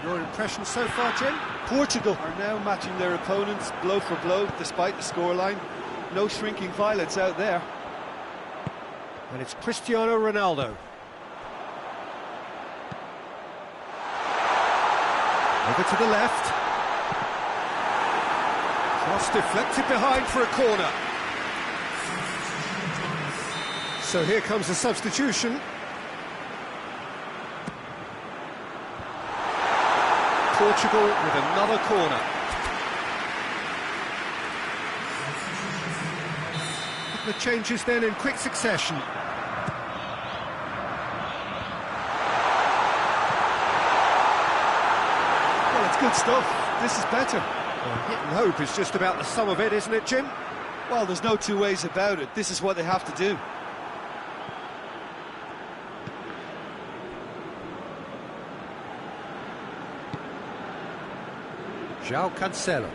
Your impression so far, Jim? Portugal are now matching their opponents blow for blow, despite the scoreline. No shrinking violence out there. And it's Cristiano Ronaldo. Over to the left. Cross deflected behind for a corner. So here comes the substitution. Portugal with another corner. The changes then in quick succession. Well, it's good stuff. This is better. Well, hit and hope is just about the sum of it, isn't it, Jim? Well, there's no two ways about it. This is what they have to do. João Cancelo.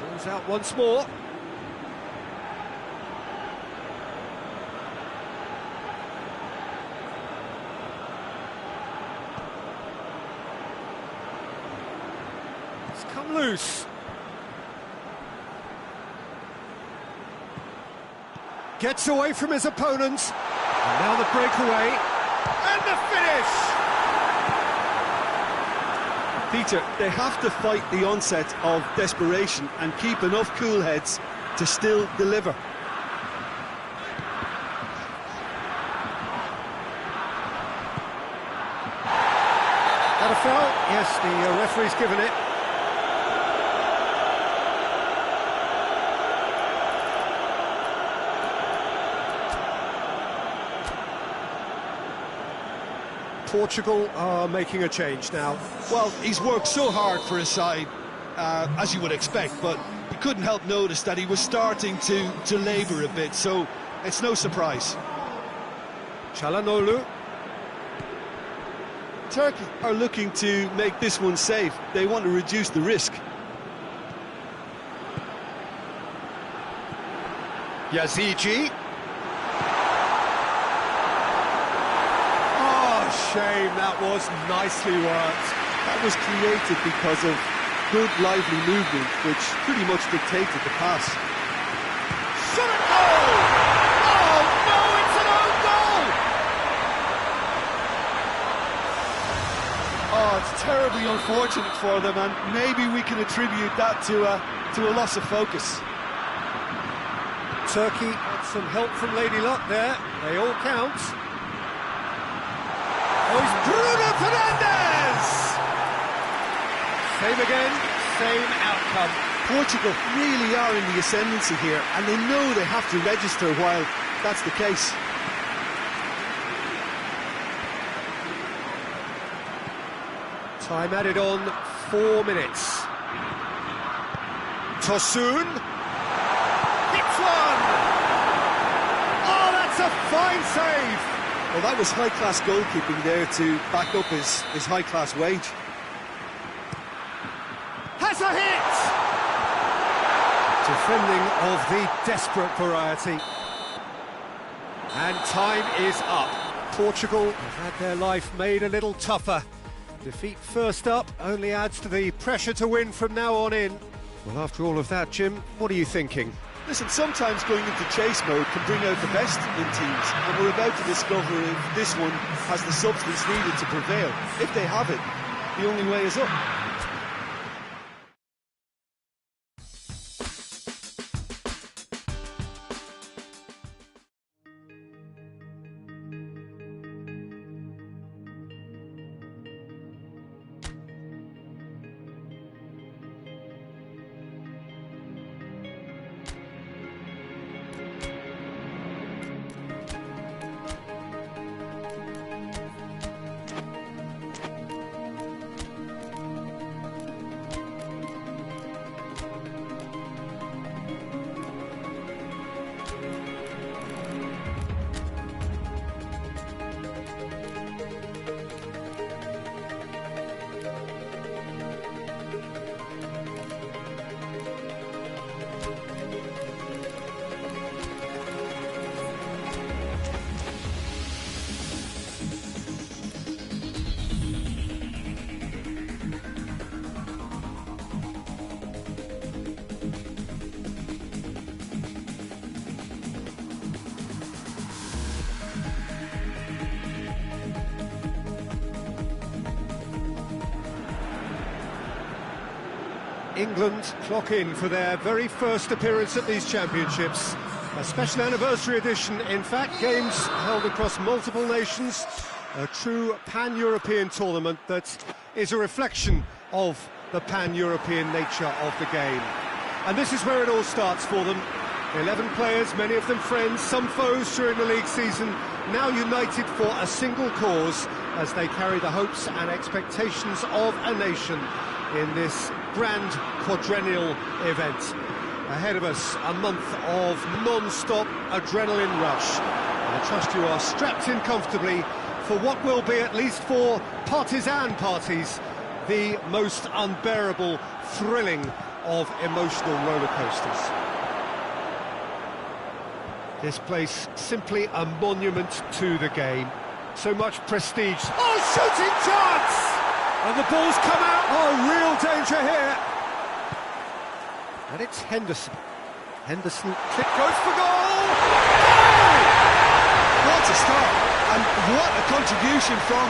Ball's out once more. It's come loose. Gets away from his opponents. And now the breakaway. And the finish! Peter, they have to fight the onset of desperation and keep enough cool heads to still deliver. That a foul? Yes, the referee's given it. Portugal are making a change now. Well, he's worked so hard for his side, as you would expect, but you couldn't help notice that he was starting to labour a bit, so it's no surprise. Çalhanoğlu. Turkey are looking to make this one safe. They want to reduce the risk. Yazici. Shame, that was nicely worked. That was created because of good, lively movement, which pretty much dictated the pass. Shot it! Oh no, it's an own goal! Oh, it's terribly unfortunate for them, and maybe we can attribute that to a loss of focus. Turkey had some help from Lady Luck there. They all count. Oh, it's Bruno Fernandes! Same again, same outcome. Portugal really are in the ascendancy here, and they know they have to register while that's the case. Time added on, 4 minutes. Tosun. Hits one! Oh, that's a fine save! Well, that was high-class goalkeeping there to back up his high-class wage. Has a hit! Defending of the desperate variety. And time is up. Portugal have had their life made a little tougher. Defeat first up only adds to the pressure to win from now on in. Well, after all of that, Jim, what are you thinking? Listen, sometimes going into chase mode can bring out the best in teams, and we're about to discover if this one has the substance needed to prevail. If they have it, the only way is up. England clock in for their very first appearance at these championships. A special anniversary edition, in fact, games held across multiple nations, a true pan-European tournament that is a reflection of the pan-European nature of the game. And this is where it all starts for them. 11 players, many of them friends, some foes during the league season, now united for a single cause as they carry the hopes and expectations of a nation in this grand quadrennial event. Ahead of us, a month of non-stop adrenaline rush. I trust you are strapped in comfortably for what will be, at least for partisan parties, the most unbearable, thrilling of emotional roller coasters. This place simply a monument to the game. So much prestige. Oh, shooting chance! And the ball's come out. Oh, real danger here. And it's Henderson. Henderson, kick goes for goal! What a start, and what a contribution from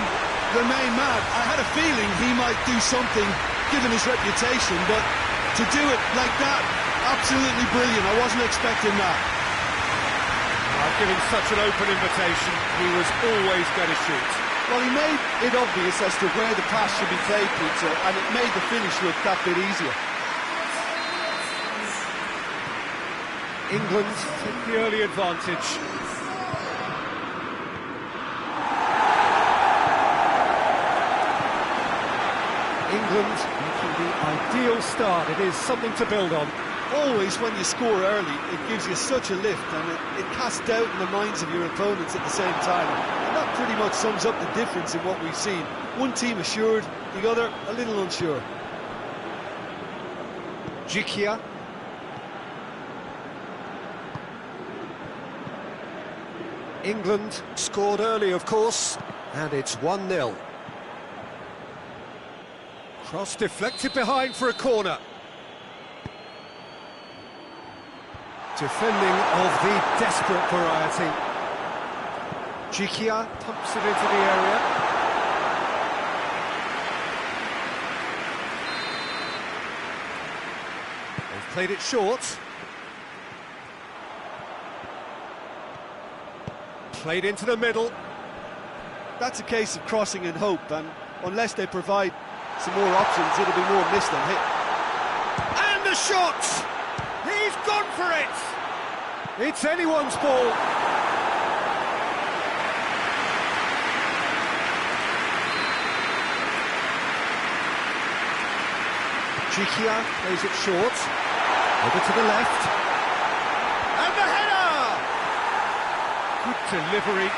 the main man. I had a feeling he might do something, given his reputation, but to do it like that, absolutely brilliant. I wasn't expecting that. I've given such an open invitation. He was always going to shoot. Well, he made it obvious as to where the pass should be played, Peter, and it made the finish look that bit easier. England take the early advantage. England making the ideal start. It is something to build on. Always when you score early, it gives you such a lift, and it casts doubt in the minds of your opponents at the same time. And that pretty much sums up the difference in what we've seen. One team assured, the other a little unsure. Jikia. England scored early, of course, and it's 1-0. Cross deflected behind for a corner. Defending of the desperate variety. Jikia pumps it into the area. They've played it short. Played into the middle. That's a case of crossing and hope, and unless they provide some more options, it'll be more miss than hit. And the shot! He's gone for it! It's anyone's ball. Jikia plays it short. Over to the left. And the header! Good delivery,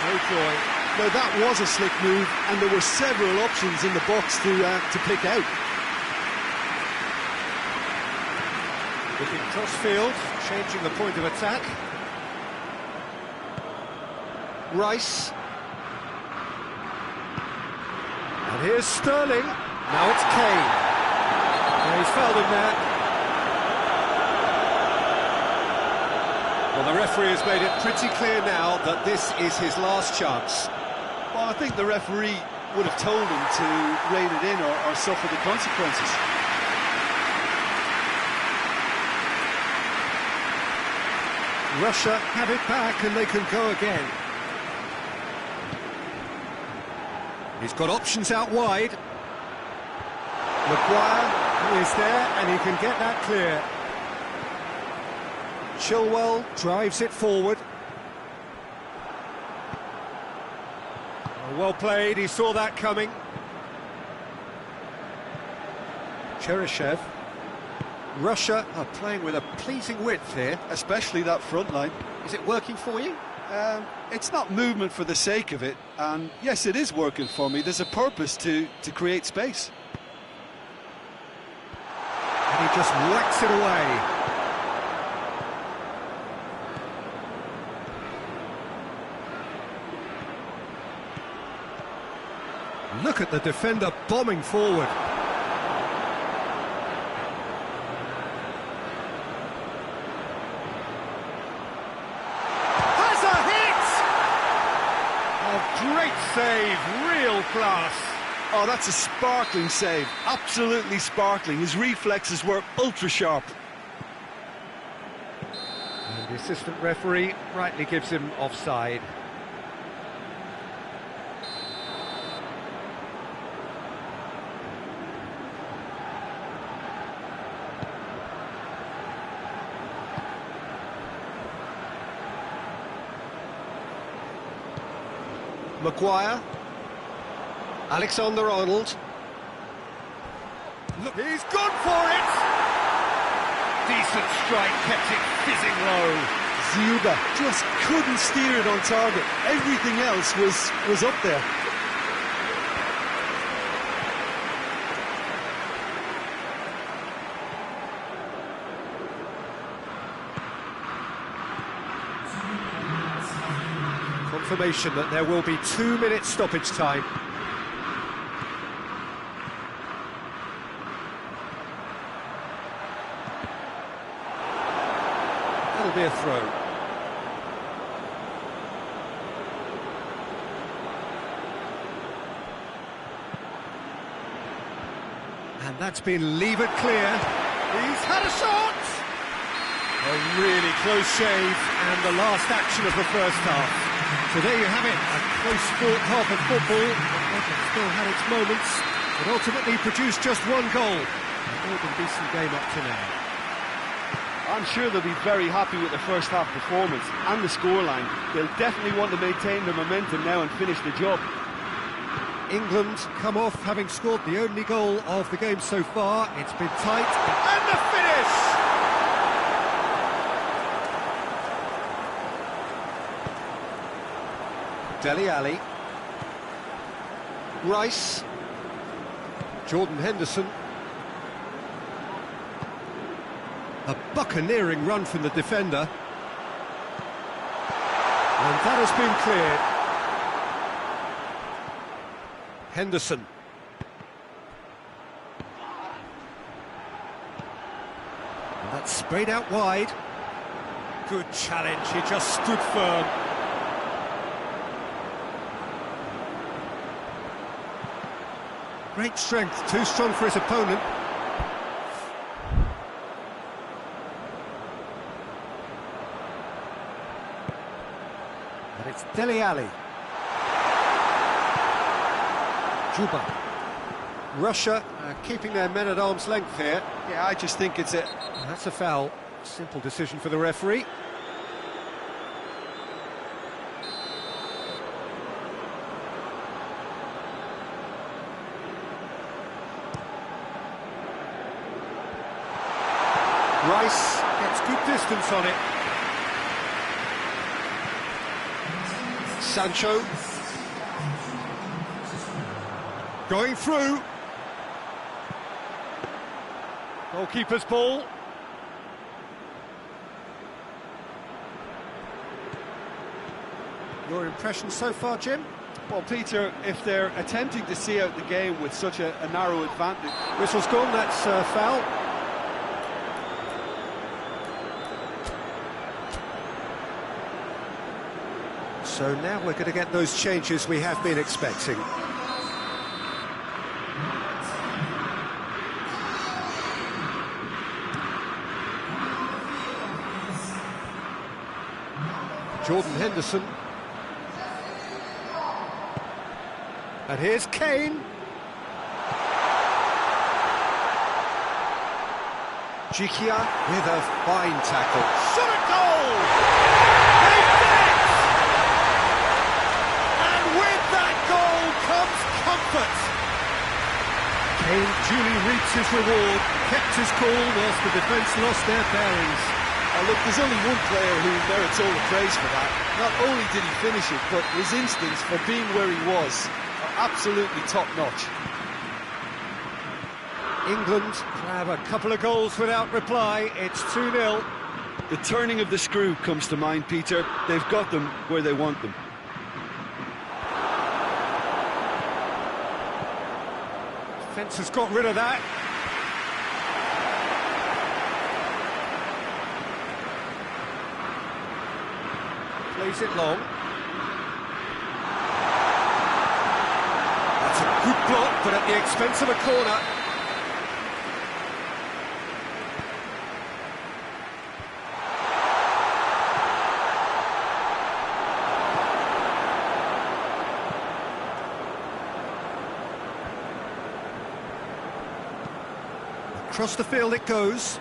no joy. Now that was a slick move, and there were several options in the box to pick out. Looking cross-field, changing the point of attack. Rice. And here's Sterling. Now it's Kane. Yeah, he's fouled him there. Well, the referee has made it pretty clear now that this is his last chance. Well, I think the referee would have told him to rein it in or suffer the consequences. Russia have it back and they can go again. He's got options out wide. Maguire is there and he can get that clear. Chilwell drives it forward. Well played, he saw that coming. Cheryshev. Russia are playing with a pleasing width here. Especially that front line. Is it working for you? It's not movement for the sake of it, and yes, it is working for me. There's a purpose to create space. And he just whacks it away. Look at the defender bombing forward. Has a hit! Oh, great save, real class. Oh, that's a sparkling save, absolutely sparkling. His reflexes were ultra sharp. And the assistant referee rightly gives him offside. Maguire. Alexander-Arnold. Look, he's gone for it! Decent strike, kept it fizzing low. Ziuba just couldn't steer it on target. Everything else was up there. Confirmation that there will be 2 minutes stoppage time. That'll be a throw. And that's been levered clear. He's had a shot! A really close shave, and the last action of the first half. So there you have it, a close-fought half of football. It still had its moments, but ultimately produced just one goal. More than decent game up to now. I'm sure they'll be very happy with the first half performance and the scoreline. They'll definitely want to maintain their momentum now and finish the job. England come off having scored the only goal of the game so far. It's been tight, and the finish! Dele Alli. Rice. Jordan Henderson. A buccaneering run from the defender. And that has been cleared. Henderson. And that's sprayed out wide. Good challenge, he just stood firm. Great strength, too strong for his opponent. And it's Dele Alli. Juba. Russia keeping their men at arm's length here. Yeah, I just think it's a... That's a foul. Simple decision for the referee. Rice gets good distance on it. Sancho. Going through. Goalkeeper's ball. Your impression so far, Jim? Well, Peter, if they're attempting to see out the game with such a narrow advantage... Whistle's gone, that's foul. So now we're going to get those changes we have been expecting. Jordan Henderson. And here's Kane. Jikia with a fine tackle. Shot at goal! They did it! And with that goal comes comfort. Kane duly reaps his reward, kept his cool whilst the defence lost their bearings. Look, there's only one player who merits all the praise for that. Not only did he finish it, but his instincts for being where he was are absolutely top-notch. England grab a couple of goals without reply. It's 2-0. The turning of the screw comes to mind, Peter. They've got them where they want them. Defence has got rid of that. Plays it long. That's a good block, but at the expense of a corner. Across the field it goes.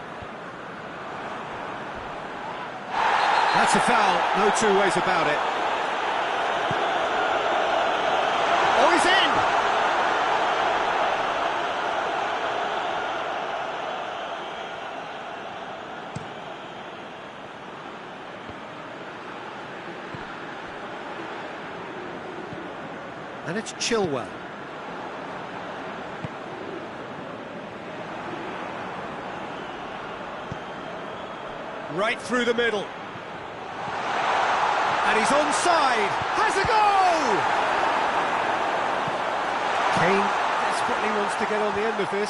That's a foul, no two ways about it. Oh, he's in! And it's Chilwell. Right through the middle. And he's onside. Has a goal! Kane desperately wants to get on the end of this.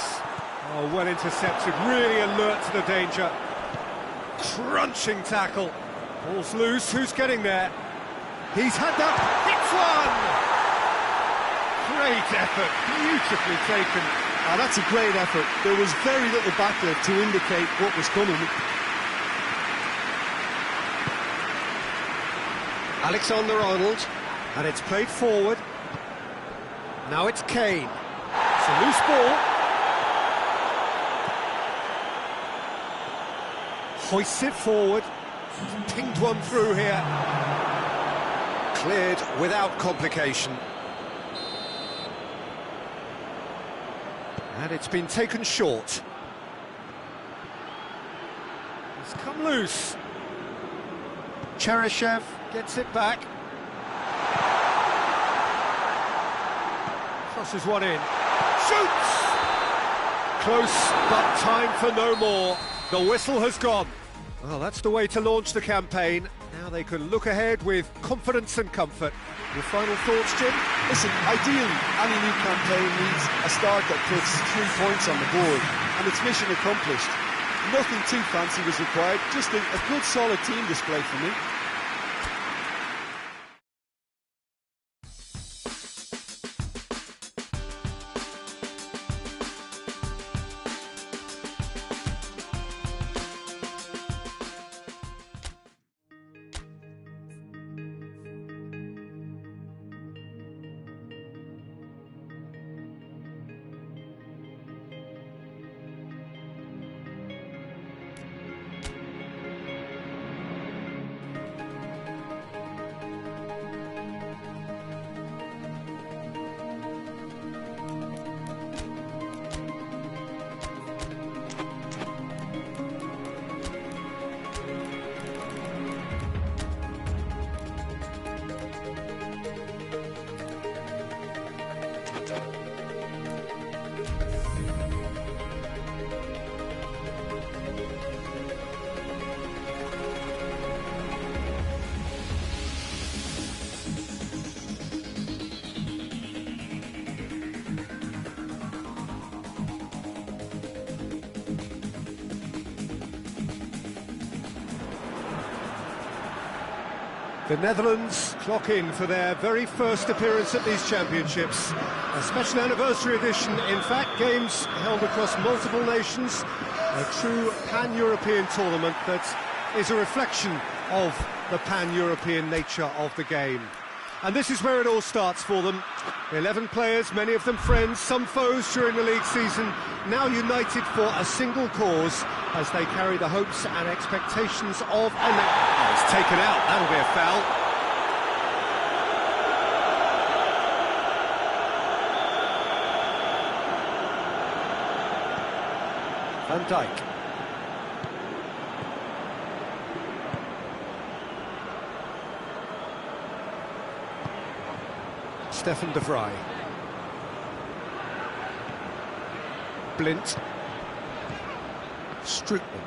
Oh, well intercepted, really alert to the danger. Crunching tackle. Ball's loose, who's getting there? He's had that, hits one! Great effort, beautifully taken. Oh, that's a great effort. There was very little backleft to indicate what was coming. Alexander-Arnold, and it's played forward. Now it's Kane. It's a loose ball. Hoists it forward. Pinged one through here. Cleared without complication. And it's been taken short. It's come loose. Cheryshev gets it back. Crosses one in. Shoots! Close, but time for no more. The whistle has gone. Well, that's the way to launch the campaign. Now they can look ahead with confidence and comfort. Your final thoughts, Jim? Listen, ideally, any new campaign needs a start that puts 3 points on the board, and it's mission accomplished. Nothing too fancy was required, just a good solid team display for me. The Netherlands clock in for their very first appearance at these championships. A special anniversary edition, in fact, games held across multiple nations. A true pan-European tournament that is a reflection of the pan-European nature of the game. And this is where it all starts for them. 11 players, many of them friends, some foes during the league season, now united for a single cause as they carry the hopes and expectations of... Oh, it's taken out, that'll be a foul. Van Dijk. Stefan de Vrij. Blint. Strootman.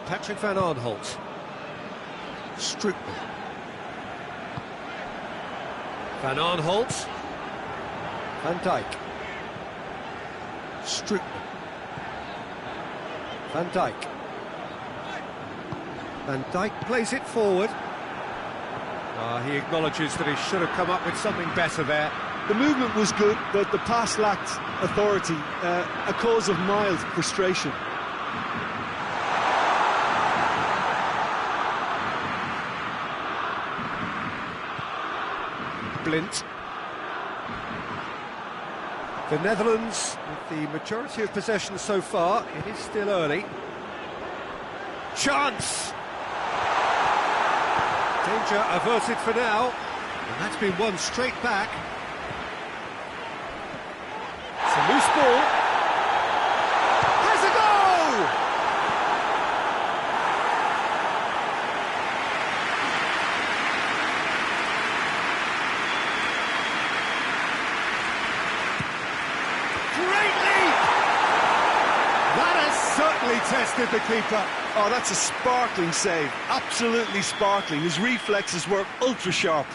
Patrick van Aanholt. Strootman. Van Aanholt. Van Dijk. Strootman. Van Dijk. Van Dijk plays it forward. He acknowledges that he should have come up with something better there. The movement was good, but the pass lacked authority, a cause of mild frustration. Blint. The Netherlands, with the majority of possession so far, it is still early. Chance! Danger averted for now, and that's been won straight back. It's a loose ball. Has a goal! Great leap! That has certainly tested the keeper. Oh, that's a sparkling save, absolutely sparkling. His reflexes were ultra-sharp.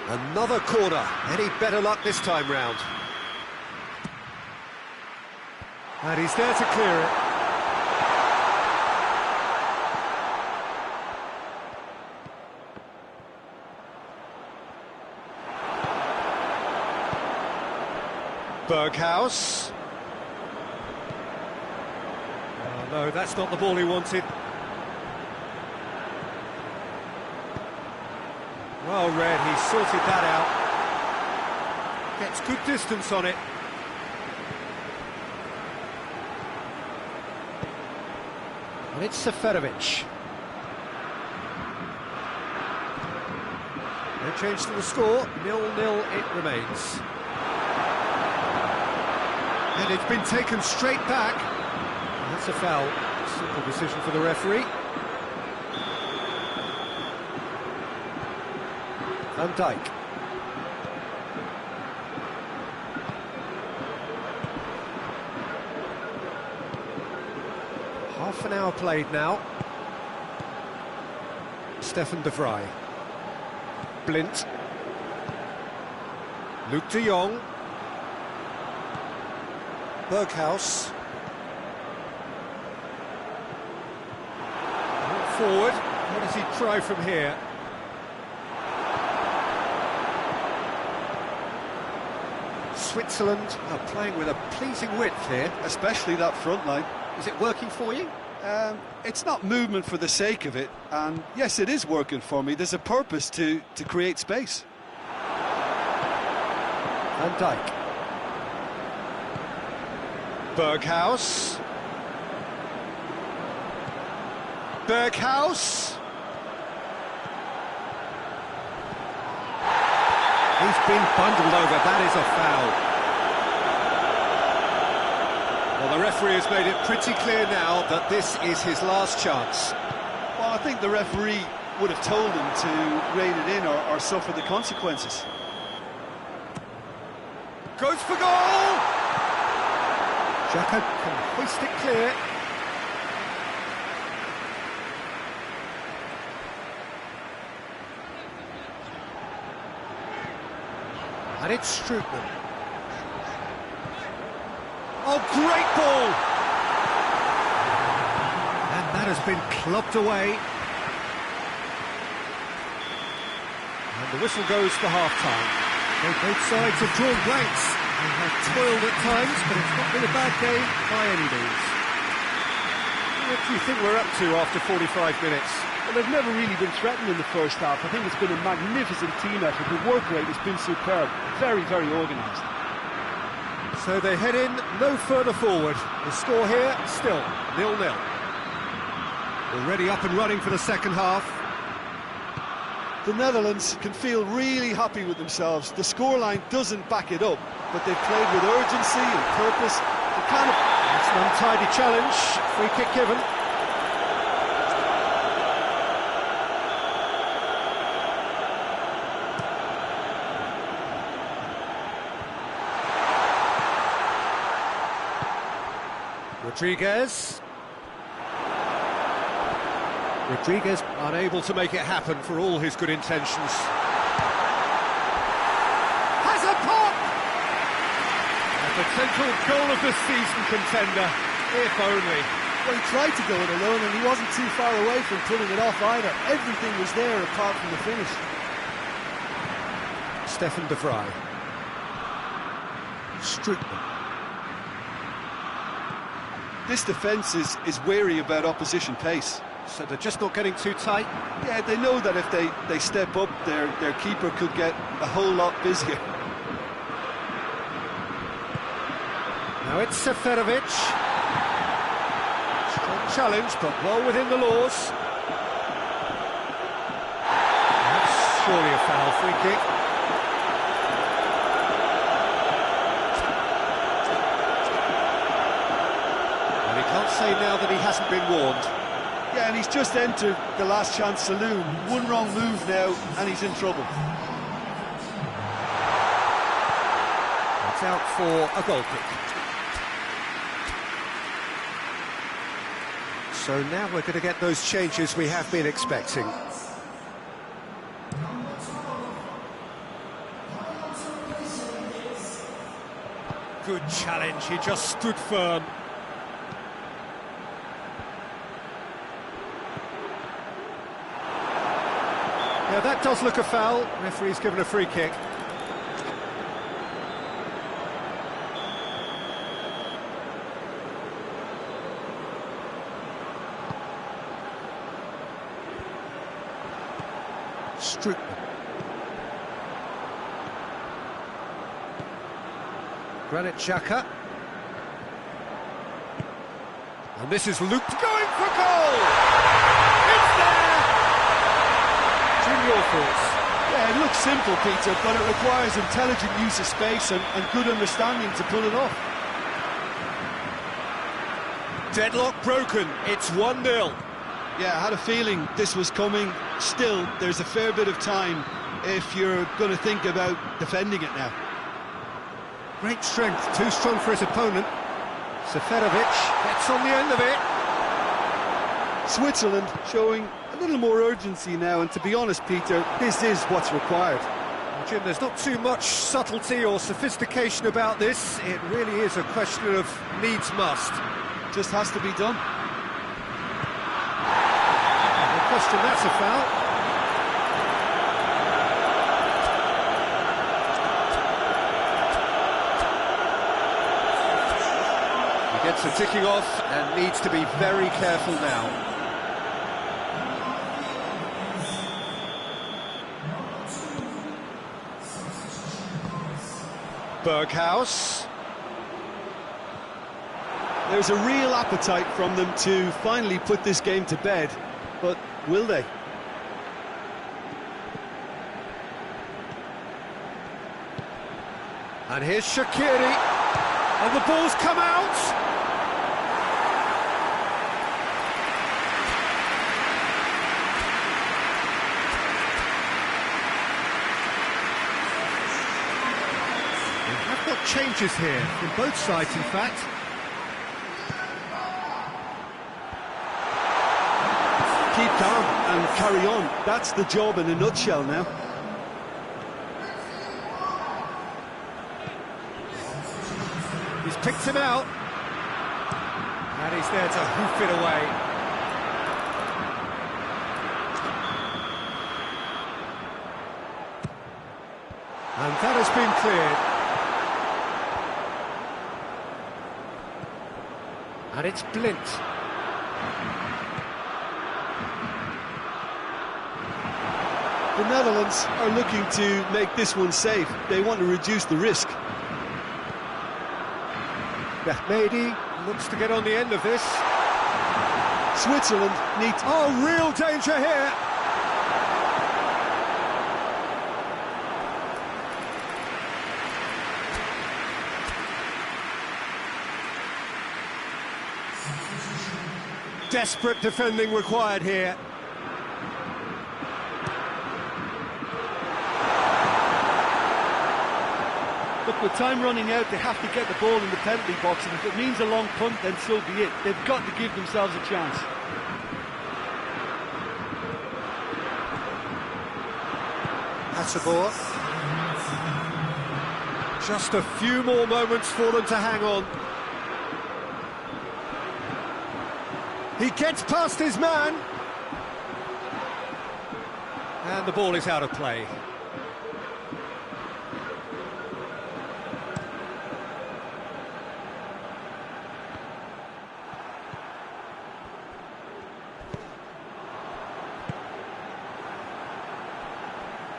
Another corner. Any better luck this time round? And he's there to clear it. Berghaus. No, that's not the ball he wanted. Well read, he sorted that out. Gets good distance on it. And it's Seferovic. No change to the score, 0-0 it remains. And it's been taken straight back. That's a foul. Simple decision for the referee. Van Dijk. Half an hour played now. Stefan de Vrij. Blint. Luke de Jong. Berghuis. Forward. What does he try from here? Switzerland are playing with a pleasing width here. Especially that front line. Is it working for you? It's not movement for the sake of it, and yes, it is working for me. There's a purpose to create space. Van Dijk. Berghuis. Berghuis. He's been bundled over, that is a foul. Well, the referee has made it pretty clear now that this is his last chance. Well, I think the referee would have told him to rein it in or suffer the consequences. Goes for goal! Xhaka can hoist it clear. And it's Strootman. Oh, great ball! And that has been clubbed away. And the whistle goes for half-time. Both sides have drawn blanks. They have toiled at times, but it's not been a bad game by any means. What do you think we're up to after 45 minutes? Well, they've never really been threatened in the first half. I think it's been a magnificent team effort. The work rate has been superb. Very, very organised. So they head in no further forward. The score here, still 0-0. Already up and running for the second half. The Netherlands can feel really happy with themselves. The scoreline doesn't back it up, but they've played with urgency and purpose. It's an untidy challenge. Free kick given. Rodriguez unable to make it happen for all his good intentions. Has a pop! A potential goal of the season contender, if only. Well, he tried to go it alone and he wasn't too far away from pulling it off either. Everything was there apart from the finish. Stefan de Vrij. Strootman. This defence is wary about opposition pace. So they're just not getting too tight? Yeah, they know that if they step up, their keeper could get a whole lot busier. Now it's Seferovic. Strong challenge, but well within the laws. That's surely a foul. Free kick. And he can't say now that he hasn't been warned. Yeah, and he's just entered the last chance saloon. One wrong move now, and he's in trouble. It's out for a goal kick. So now we're going to get those changes we have been expecting. Good challenge, he just stood firm. Yeah, that does look a foul. Referee's given a free kick. scrutiny. Granit Xhaka. And this is looped, going for goal! It's there! Jim, your thoughts? Yeah, it looks simple, Peter, but it requires intelligent use of space and good understanding to pull it off. Deadlock broken, it's 1-0. Yeah, I had a feeling this was coming. Still, there's a fair bit of time if you're going to think about defending it now. Great strength, too strong for his opponent. Seferovic gets on the end of it. Switzerland showing a little more urgency now, and to be honest, Peter, this is what's required. Well, Jim, there's not too much subtlety or sophistication about this. It really is a question of needs must. Just has to be done. No question that's a foul. Gets the ticking off and needs to be very careful now. Berghaus. There's a real appetite from them to finally put this game to bed, but will they? And here's Shaqiri, and the ball's come out. We've got changes here from both sides, in fact. Keep calm and carry on. That's the job in a nutshell now. He's picked him out. And he's there to hoof it away. And that has been cleared. And it's Blint. The Netherlands are looking to make this one safe. They want to reduce the risk. Mehmedi looks to get on the end of this. Switzerland need... Oh, real danger here! Desperate defending required here. Look, with time running out, they have to get the ball in the penalty box, and if it means a long punt, then so be it. They've got to give themselves a chance. Hasabor. Just a few more moments for them to hang on. He gets past his man. And the ball is out of play.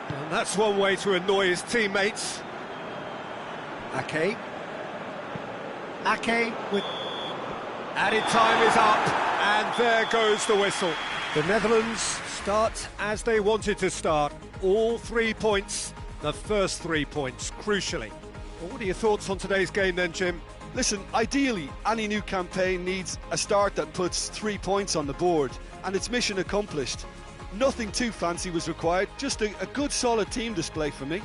And that's one way to annoy his teammates. Ake. Ake with... Added time is up, and there goes the whistle. The Netherlands start as they wanted to start. All 3 points, the first 3 points, crucially. Well, what are your thoughts on today's game then, Jim? Listen, ideally, any new campaign needs a start that puts 3 points on the board, and it's mission accomplished. Nothing too fancy was required, just a good solid team display for me.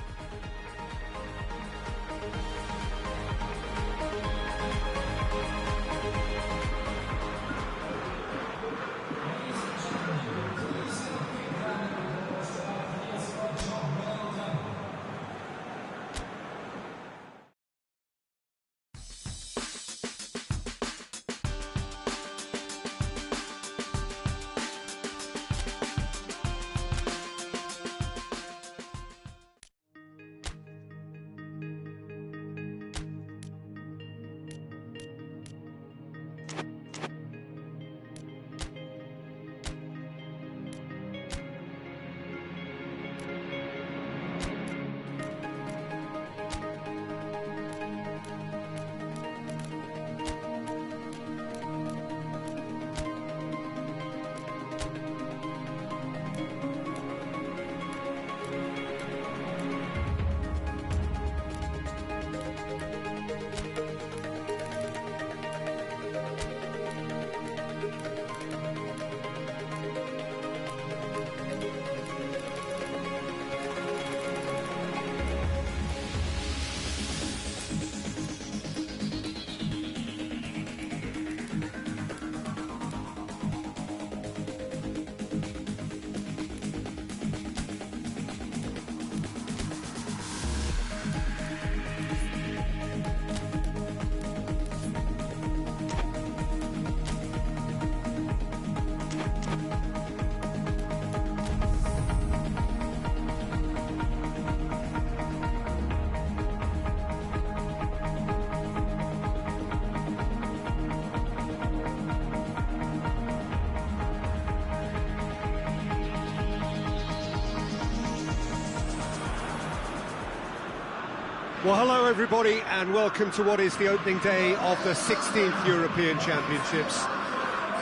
Well, hello everybody, and welcome to what is the opening day of the 16th European Championships.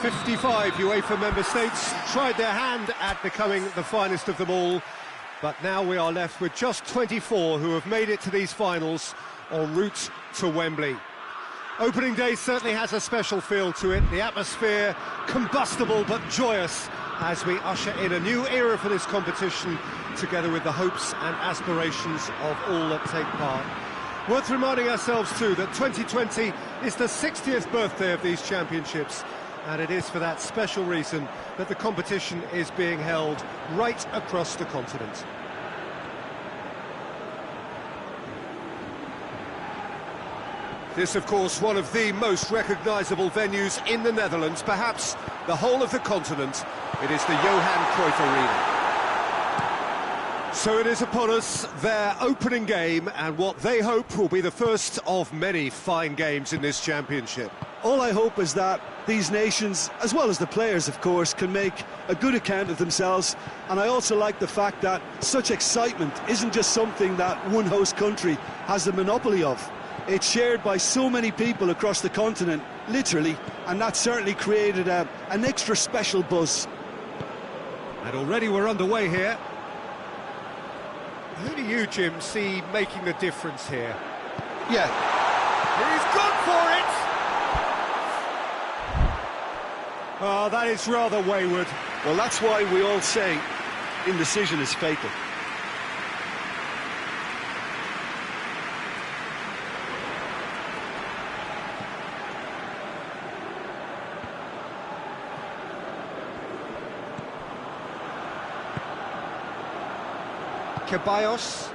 55 UEFA member states tried their hand at becoming the finest of them all, but now we are left with just 24 who have made it to these finals en route to Wembley. Opening day certainly has a special feel to it, the atmosphere combustible but joyous as we usher in a new era for this competition, together with the hopes and aspirations of all that take part. Worth reminding ourselves too that 2020 is the 60th birthday of these championships, and it is for that special reason that the competition is being held right across the continent. This, of course, one of the most recognisable venues in the Netherlands, perhaps the whole of the continent. It is the Johan Cruyff Arena. So it is upon us, their opening game, and what they hope will be the first of many fine games in this championship. All I hope is that these nations, as well as the players of course, can make a good account of themselves, and I also like the fact that such excitement isn't just something that one host country has the monopoly of. It's shared by so many people across the continent, literally, and that certainly created an extra special buzz. And already we're underway here. Who do you, Jim, see making the difference here? Yeah. He's gone for it! Oh, that is rather wayward. Well, that's why we all say indecision is fatal. Ceballos.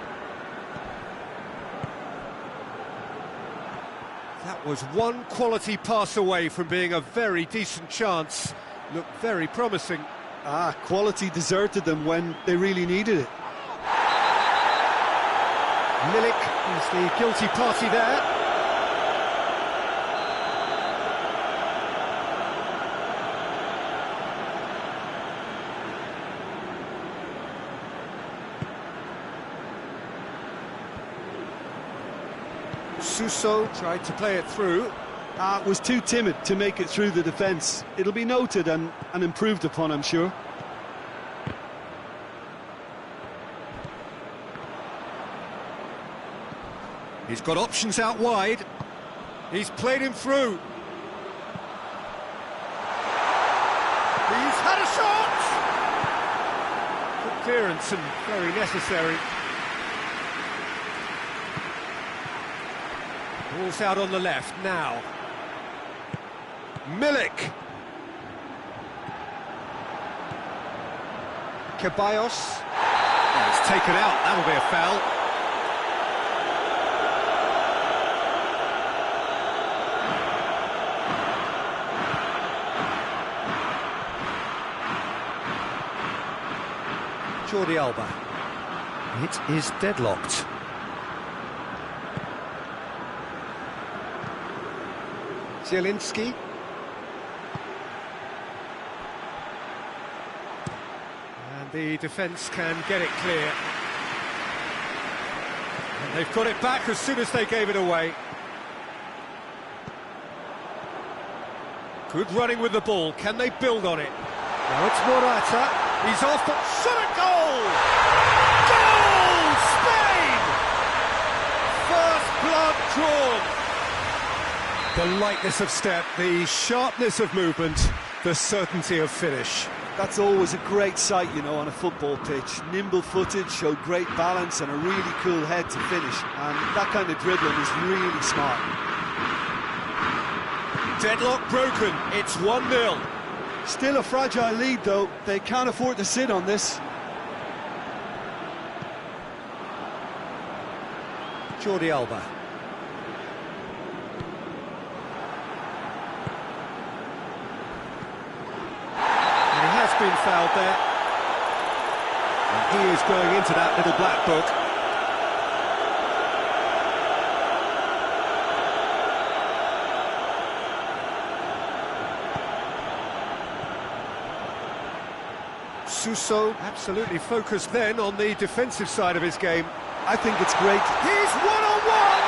That was one quality pass away from being a very decent chance. Looked very promising. Quality deserted them when they really needed it. Milik is the guilty party there. Suso tried to play it through. Was too timid to make it through the defence. It'll be noted and improved upon, I'm sure. He's got options out wide. He's played him through. He's had a shot! Good clearance and very necessary. Ball's out on the left now. Milik. Ceballos. Oh, it's taken out, that'll be a foul. Jordi Alba. It is deadlocked. Zielinski. And the defence can get it clear. And they've got it back as soon as they gave it away. Good running with the ball. Can they build on it? Now it's Morata. He's off, but shot at goal! Goal! Spain! First blood drawn. The lightness of step, the sharpness of movement, the certainty of finish. That's always a great sight, you know, on a football pitch. Nimble-footed, showed great balance and a really cool head to finish. And that kind of dribbling is really smart. Deadlock broken, it's 1-0. Still a fragile lead, though. They can't afford to sit on this. Jordi Alba. Been fouled there, and he is going into that little black book. Suso absolutely focused then on the defensive side of his game. I think it's great. He's one-on-one!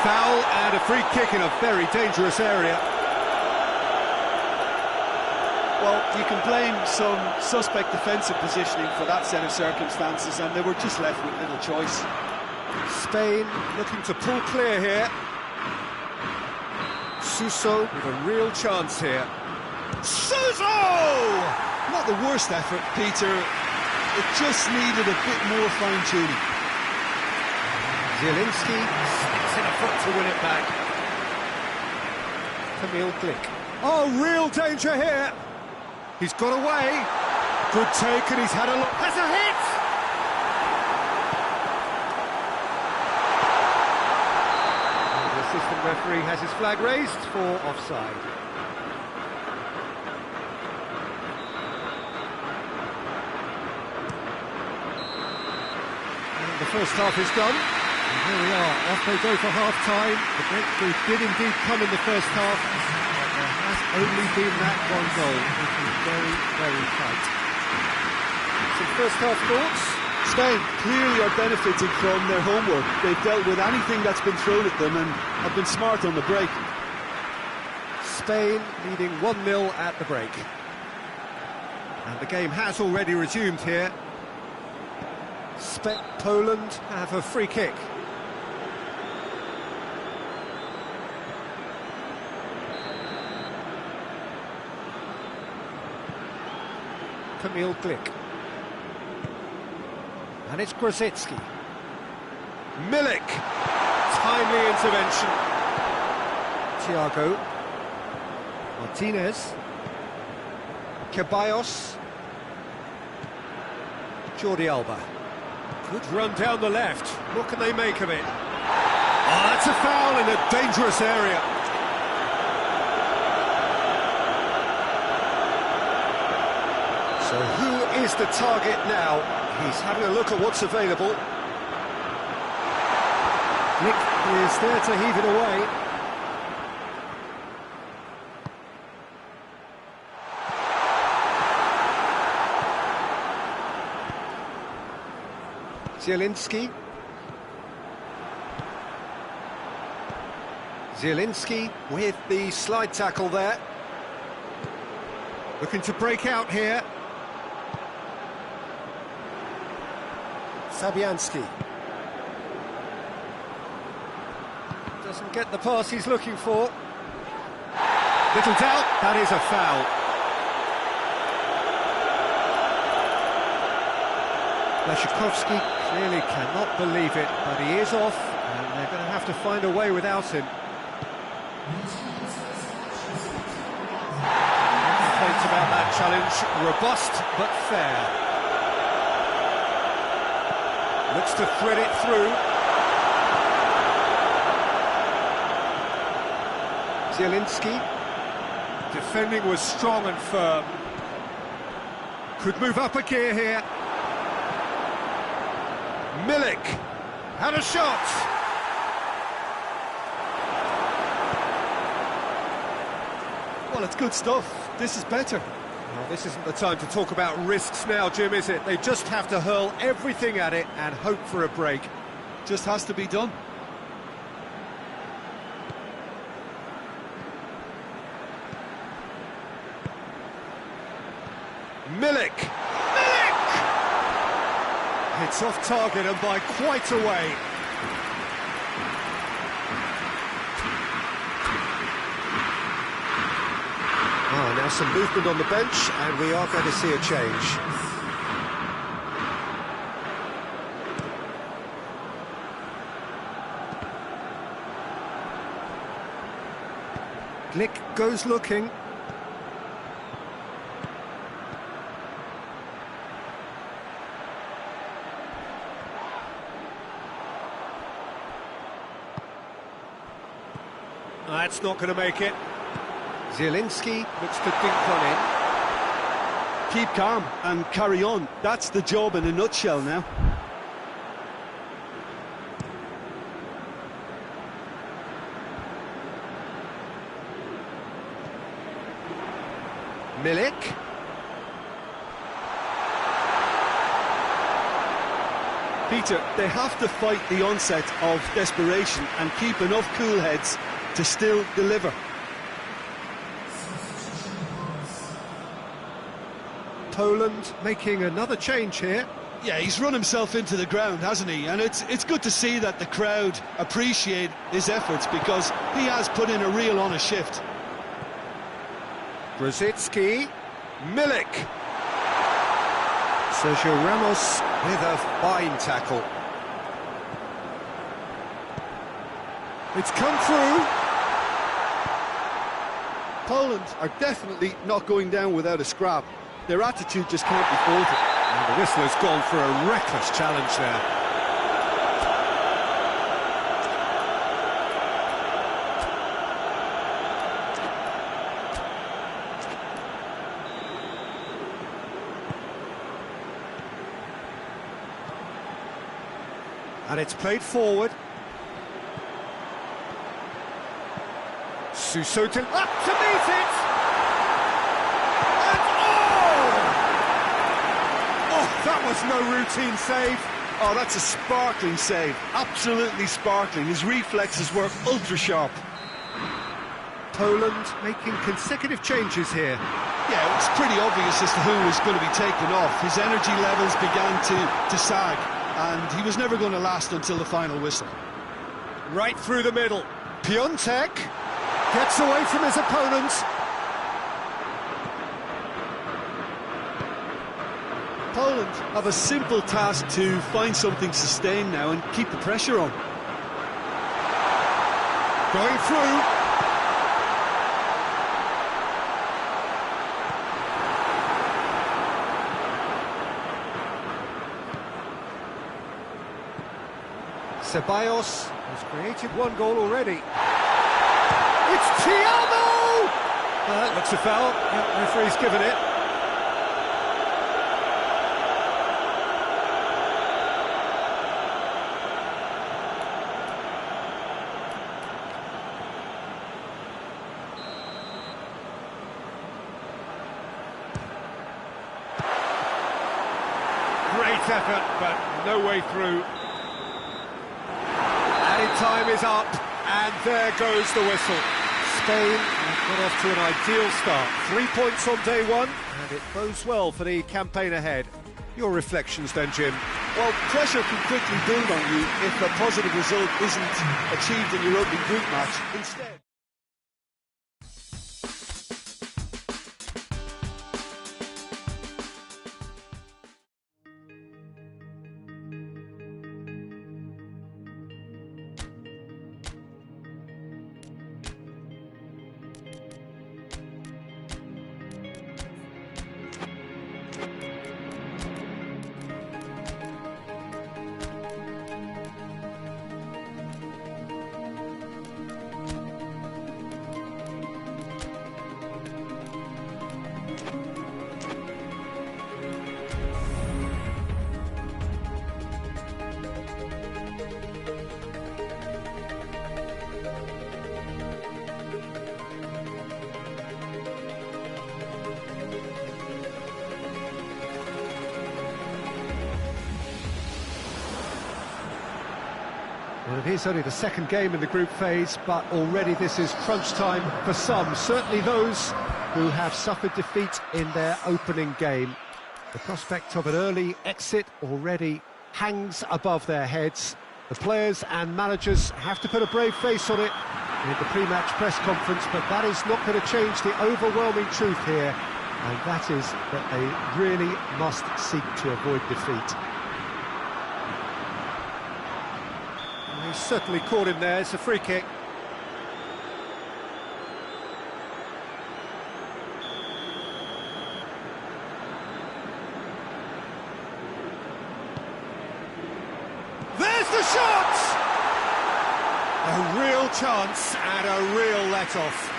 Foul and a free kick in a very dangerous area. Well, you can blame some suspect defensive positioning for that set of circumstances, and they were just left with little choice. Spain looking to pull clear here. Suso with a real chance here. Suso! Not the worst effort, Peter. It just needed a bit more fine-tuning. Zielinski sticks in a foot to win it back. Camille Glick. Oh, real danger here. He's got away. Good take, and he's had a look. Has a hit! And the assistant referee has his flag raised for offside. And the first half is done. And here we are, off they go for half-time. The breakthrough did indeed come in the first half. There has only been that one goal. It was very, very tight. Some first-half thoughts? Spain clearly are benefiting from their homework. They've dealt with anything that's been thrown at them and have been smart on the break. Spain leading 1-0 at the break. And the game has already resumed here. Poland have a free kick. Camille Glick. And it's Grosicki. Milik. Timely intervention. Thiago. Martinez. Ceballos. Jordi Alba. Good run down the left. What can they make of it? Oh, that's a foul in a dangerous area. So who is the target now? He's having a look at what's available. Nick is there to heave it away. Zielinski. Zielinski with the slide tackle there. Looking to break out here. Fabianski. Doesn't get the pass he's looking for. Little doubt, that is a foul. Lashikovsky clearly cannot believe it, but he is off, and they're going to have to find a way without him. Complaints about that challenge, robust but fair. Looks to thread it through. Zielinski. Defending was strong and firm. Could move up a gear here. Milik had a shot. Well, it's good stuff. This is better. Well, this isn't the time to talk about risks now, Jim, is it? They just have to hurl everything at it and hope for a break. Just has to be done. Milik! It's off target and by quite a way. Now some movement on the bench, and we are going to see a change. Glick goes looking. That's not going to make it. Zielinski looks to dink one in. Keep calm and carry on. That's the job in a nutshell now. Milik. Peter, they have to fight the onset of desperation and keep enough cool heads to still deliver. Poland making another change here. Yeah, he's run himself into the ground, hasn't he? And it's good to see that the crowd appreciate his efforts, because he has put in a real honest shift. Brzezinski, Milik. Sergio Ramos with a fine tackle. It's come through. Poland are definitely not going down without a scrap. Their attitude just can't be faulted. And the whistler's gone for a reckless challenge there. And it's played forward. Susotin up to meet it! And oh, that was no routine save. Oh, that's a sparkling save. Absolutely sparkling. His reflexes were ultra-sharp. Poland making consecutive changes here. Yeah, it was pretty obvious as to who was going to be taken off. His energy levels began to sag, and he was never going to last until the final whistle. Right through the middle. Piontek gets away from his opponent. Poland have a simple task to find something sustained now and keep the pressure on. Going through. Ceballos has created one goal already. It's Thiago! That looks a foul. Yeah, referee's given it. Great effort, but no way through. Added time is up, and there goes the whistle. Spain have got off to an ideal start. 3 points on day one, and it bodes well for the campaign ahead. Your reflections then, Jim? Well, pressure can quickly build on you if a positive result isn't achieved in your opening group match. Instead... Well, it is only the second game in the group phase, but already this is crunch time for some, certainly those who have suffered defeat in their opening game. The prospect of an early exit already hangs above their heads. The players and managers have to put a brave face on it in the pre-match press conference, but that is not going to change the overwhelming truth here, and that is that they really must seek to avoid defeat. He certainly caught him there. It's a free kick. There's the shot! A real chance and a real let-off.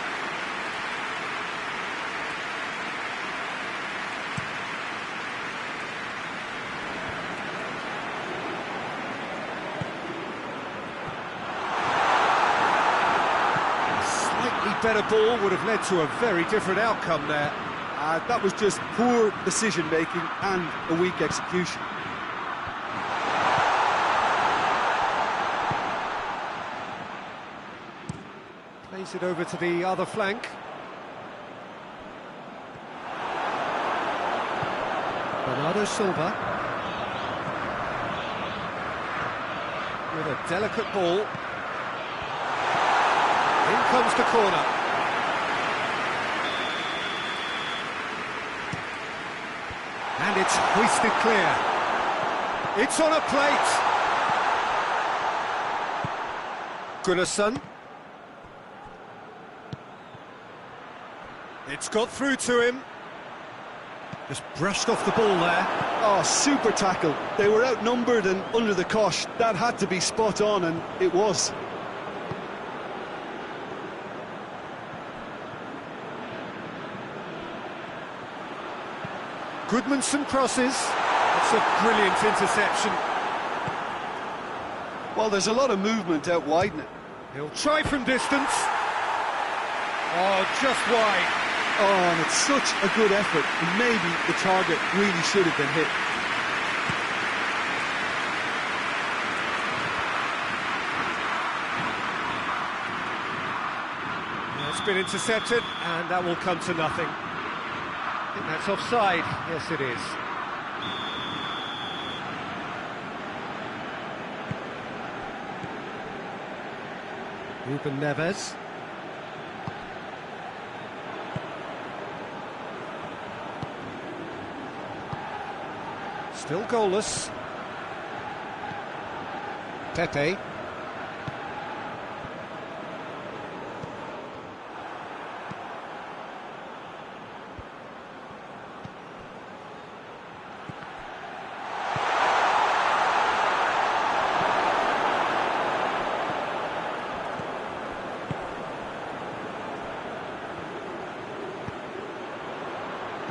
Better ball would have led to a very different outcome there. That was just poor decision-making and a weak execution. Plays it over to the other flank. Bernardo Silva. With a delicate ball. In comes the corner. And it's hoisted clear. It's on a plate. Gunnarsson. It's got through to him. Just brushed off the ball there. Oh, super tackle. They were outnumbered and under the cosh. That had to be spot on, and it was. Goodmanson crosses. It's a brilliant interception. Well, there's a lot of movement out wide now. He'll try from distance. Oh, just wide. Oh, and it's such a good effort, and maybe the target really should have been hit. It's been intercepted, and that will come to nothing. I think that's offside. Yes, it is. Ruben Neves. Still goalless. Pepe.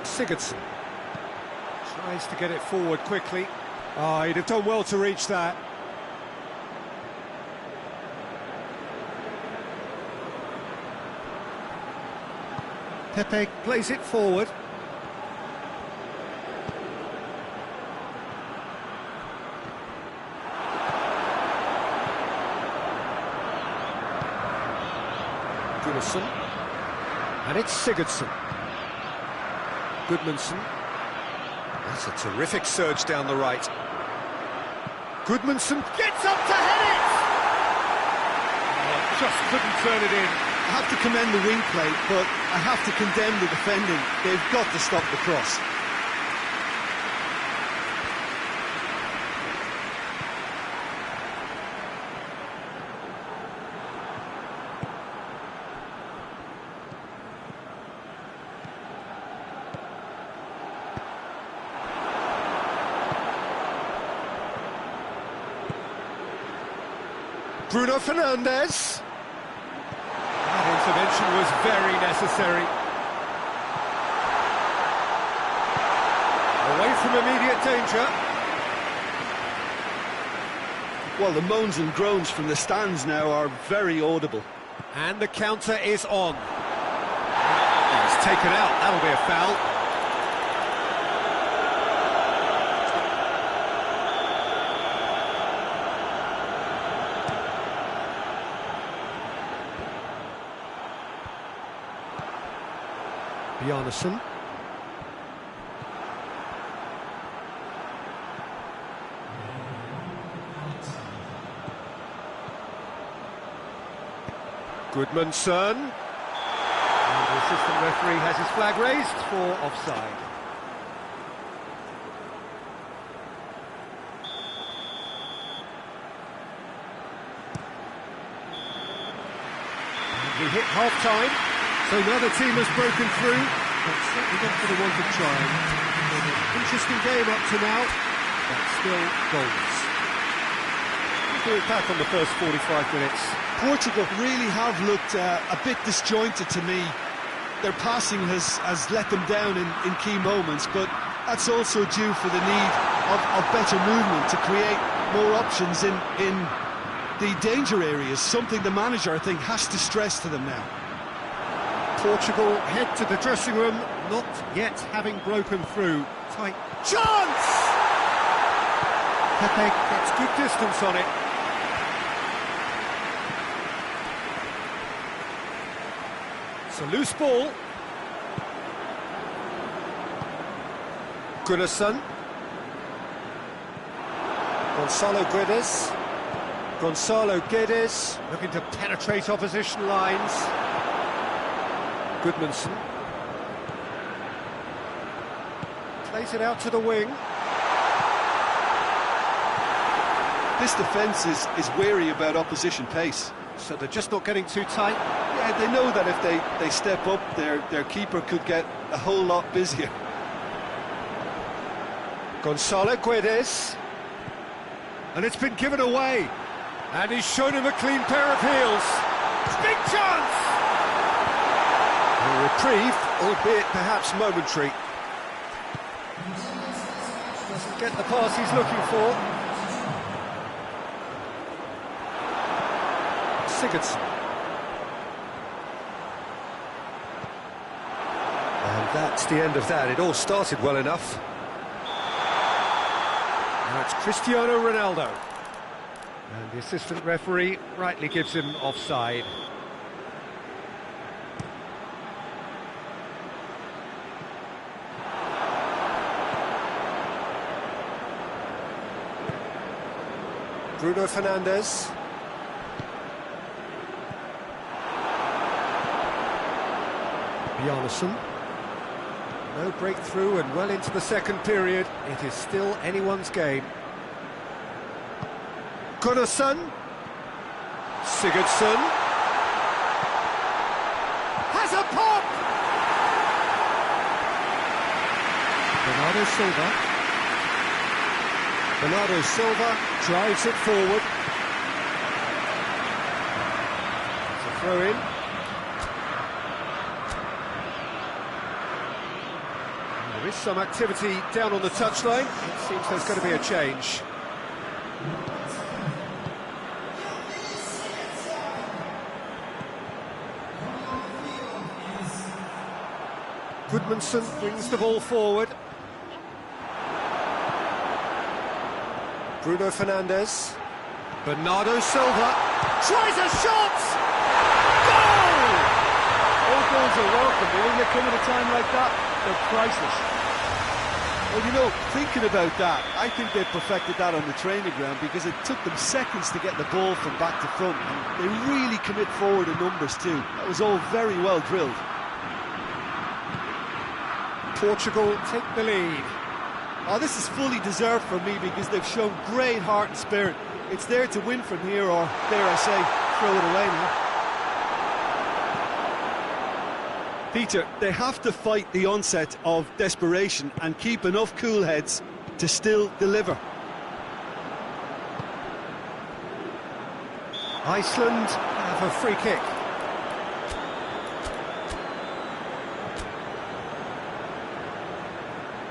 Sigurdsson tries to get it forward quickly. Oh, he'd have done well to reach that. Pepe plays it forward. Gunnarsson. And it's Sigurdsson. Goodmanson. That's a terrific surge down the right. Goodmanson gets up to head it! Oh, just couldn't turn it in. I have to commend the wing play, but I have to condemn the defending. They've got to stop the cross. Bruno Fernandes. That intervention was very necessary. Away from immediate danger. Well, the moans and groans from the stands now are very audible. And the counter is on. Oh, it's taken out. That'll be a foul. Bjarnason. Goodmanson. And the assistant referee has his flag raised for offside. And we hit half-time. So neither team has broken through, but certainly not for the want of trying. An interesting game up to now, but still goals. We'll do it back on the first 45 minutes. Portugal really have looked a bit disjointed to me. Their passing has let them down in key moments, but that's also due for the need of better movement to create more options in the danger areas, something the manager, I think, has to stress to them now. Portugal head to the dressing room, not yet having broken through. Tight chance! Pepe gets good distance on it. It's a loose ball. Gunnarsson. Gonzalo Guedes. Gonzalo Guedes looking to penetrate opposition lines. Goodmanson. Plays it out to the wing. This defence is wary about opposition pace. So they're just not getting too tight. Yeah, they know that if they step up, their keeper could get a whole lot busier. Gonzalo Guedes. And it's been given away. And he's shown him a clean pair of heels. Big chance! A reprieve, albeit perhaps momentary. Doesn't get the pass he's looking for. Sigurdsson. And that's the end of that. It all started well enough. Now it's Cristiano Ronaldo. And the assistant referee rightly gives him offside. Bruno Fernandes. Bjarnason. No breakthrough and well into the second period. It is still anyone's game. Gunnarsson. Sigurdsson. Has a pop! Bernardo Silva. Bernardo Silva drives it forward. It's a throw-in. There is some activity down on the touchline. It seems there's going to be a change. Goodmanson brings the ball forward. Bruno Fernandes. Bernardo Silva tries a shot! Goal! All goals are welcome, but when they come at a time like that, they're priceless. Well, you know, thinking about that, I think they perfected that on the training ground because it took them seconds to get the ball from back to front, and they really commit forward in numbers too. That was all very well drilled. Portugal take the lead. Oh, this is fully deserved for me because they've shown great heart and spirit. It's there to win from here, or, dare I say, throw it away now. Peter, they have to fight the onset of desperation and keep enough cool heads to still deliver. Iceland have a free kick.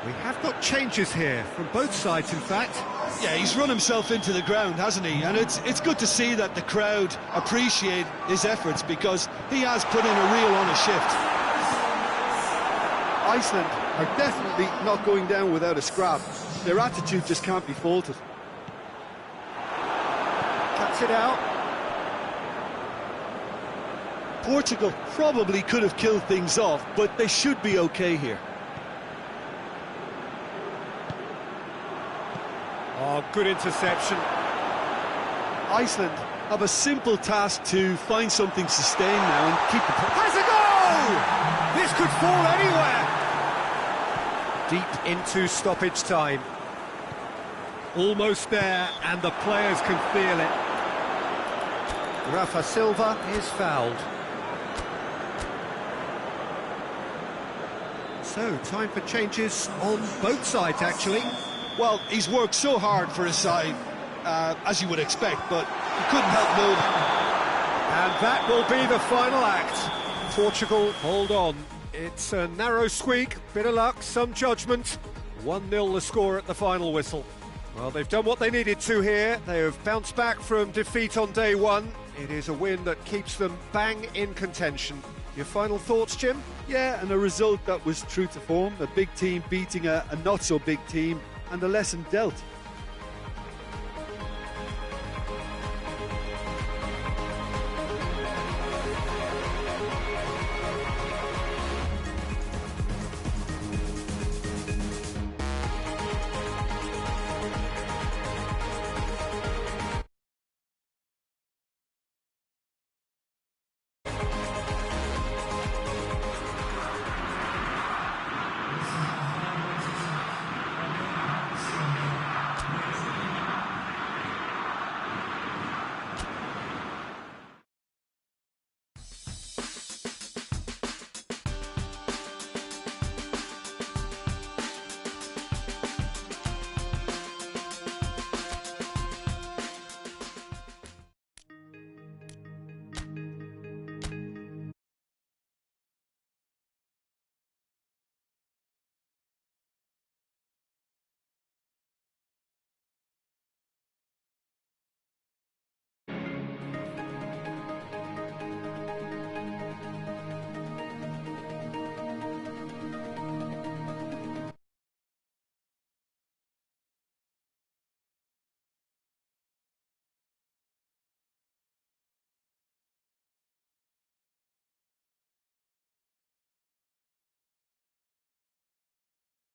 We have got changes here from both sides, in fact. Yeah, he's run himself into the ground, hasn't he? And it's good to see that the crowd appreciate his efforts because he has put in a real honest shift. Iceland are definitely not going down without a scrap. Their attitude just can't be faulted. Cuts it out. Portugal probably could have killed things off, but they should be okay here. Oh, good interception. Iceland have a simple task to find something sustained now and keep the... Has a goal! This could fall anywhere. Deep into stoppage time. Almost there, and the players can feel it. Rafa Silva is fouled. So, time for changes on both sides, actually. Well, he's worked so hard for his side, as you would expect, but he couldn't help noting. And that will be the final act. Portugal hold on. It's a narrow squeak, bit of luck, some judgment. 1-0 the score at the final whistle. Well, they've done what they needed to here. They have bounced back from defeat on day one. It is a win that keeps them bang in contention. Your final thoughts, Jim? Yeah, and a result that was true to form. A big team beating a not-so-big team, and the lesson dealt.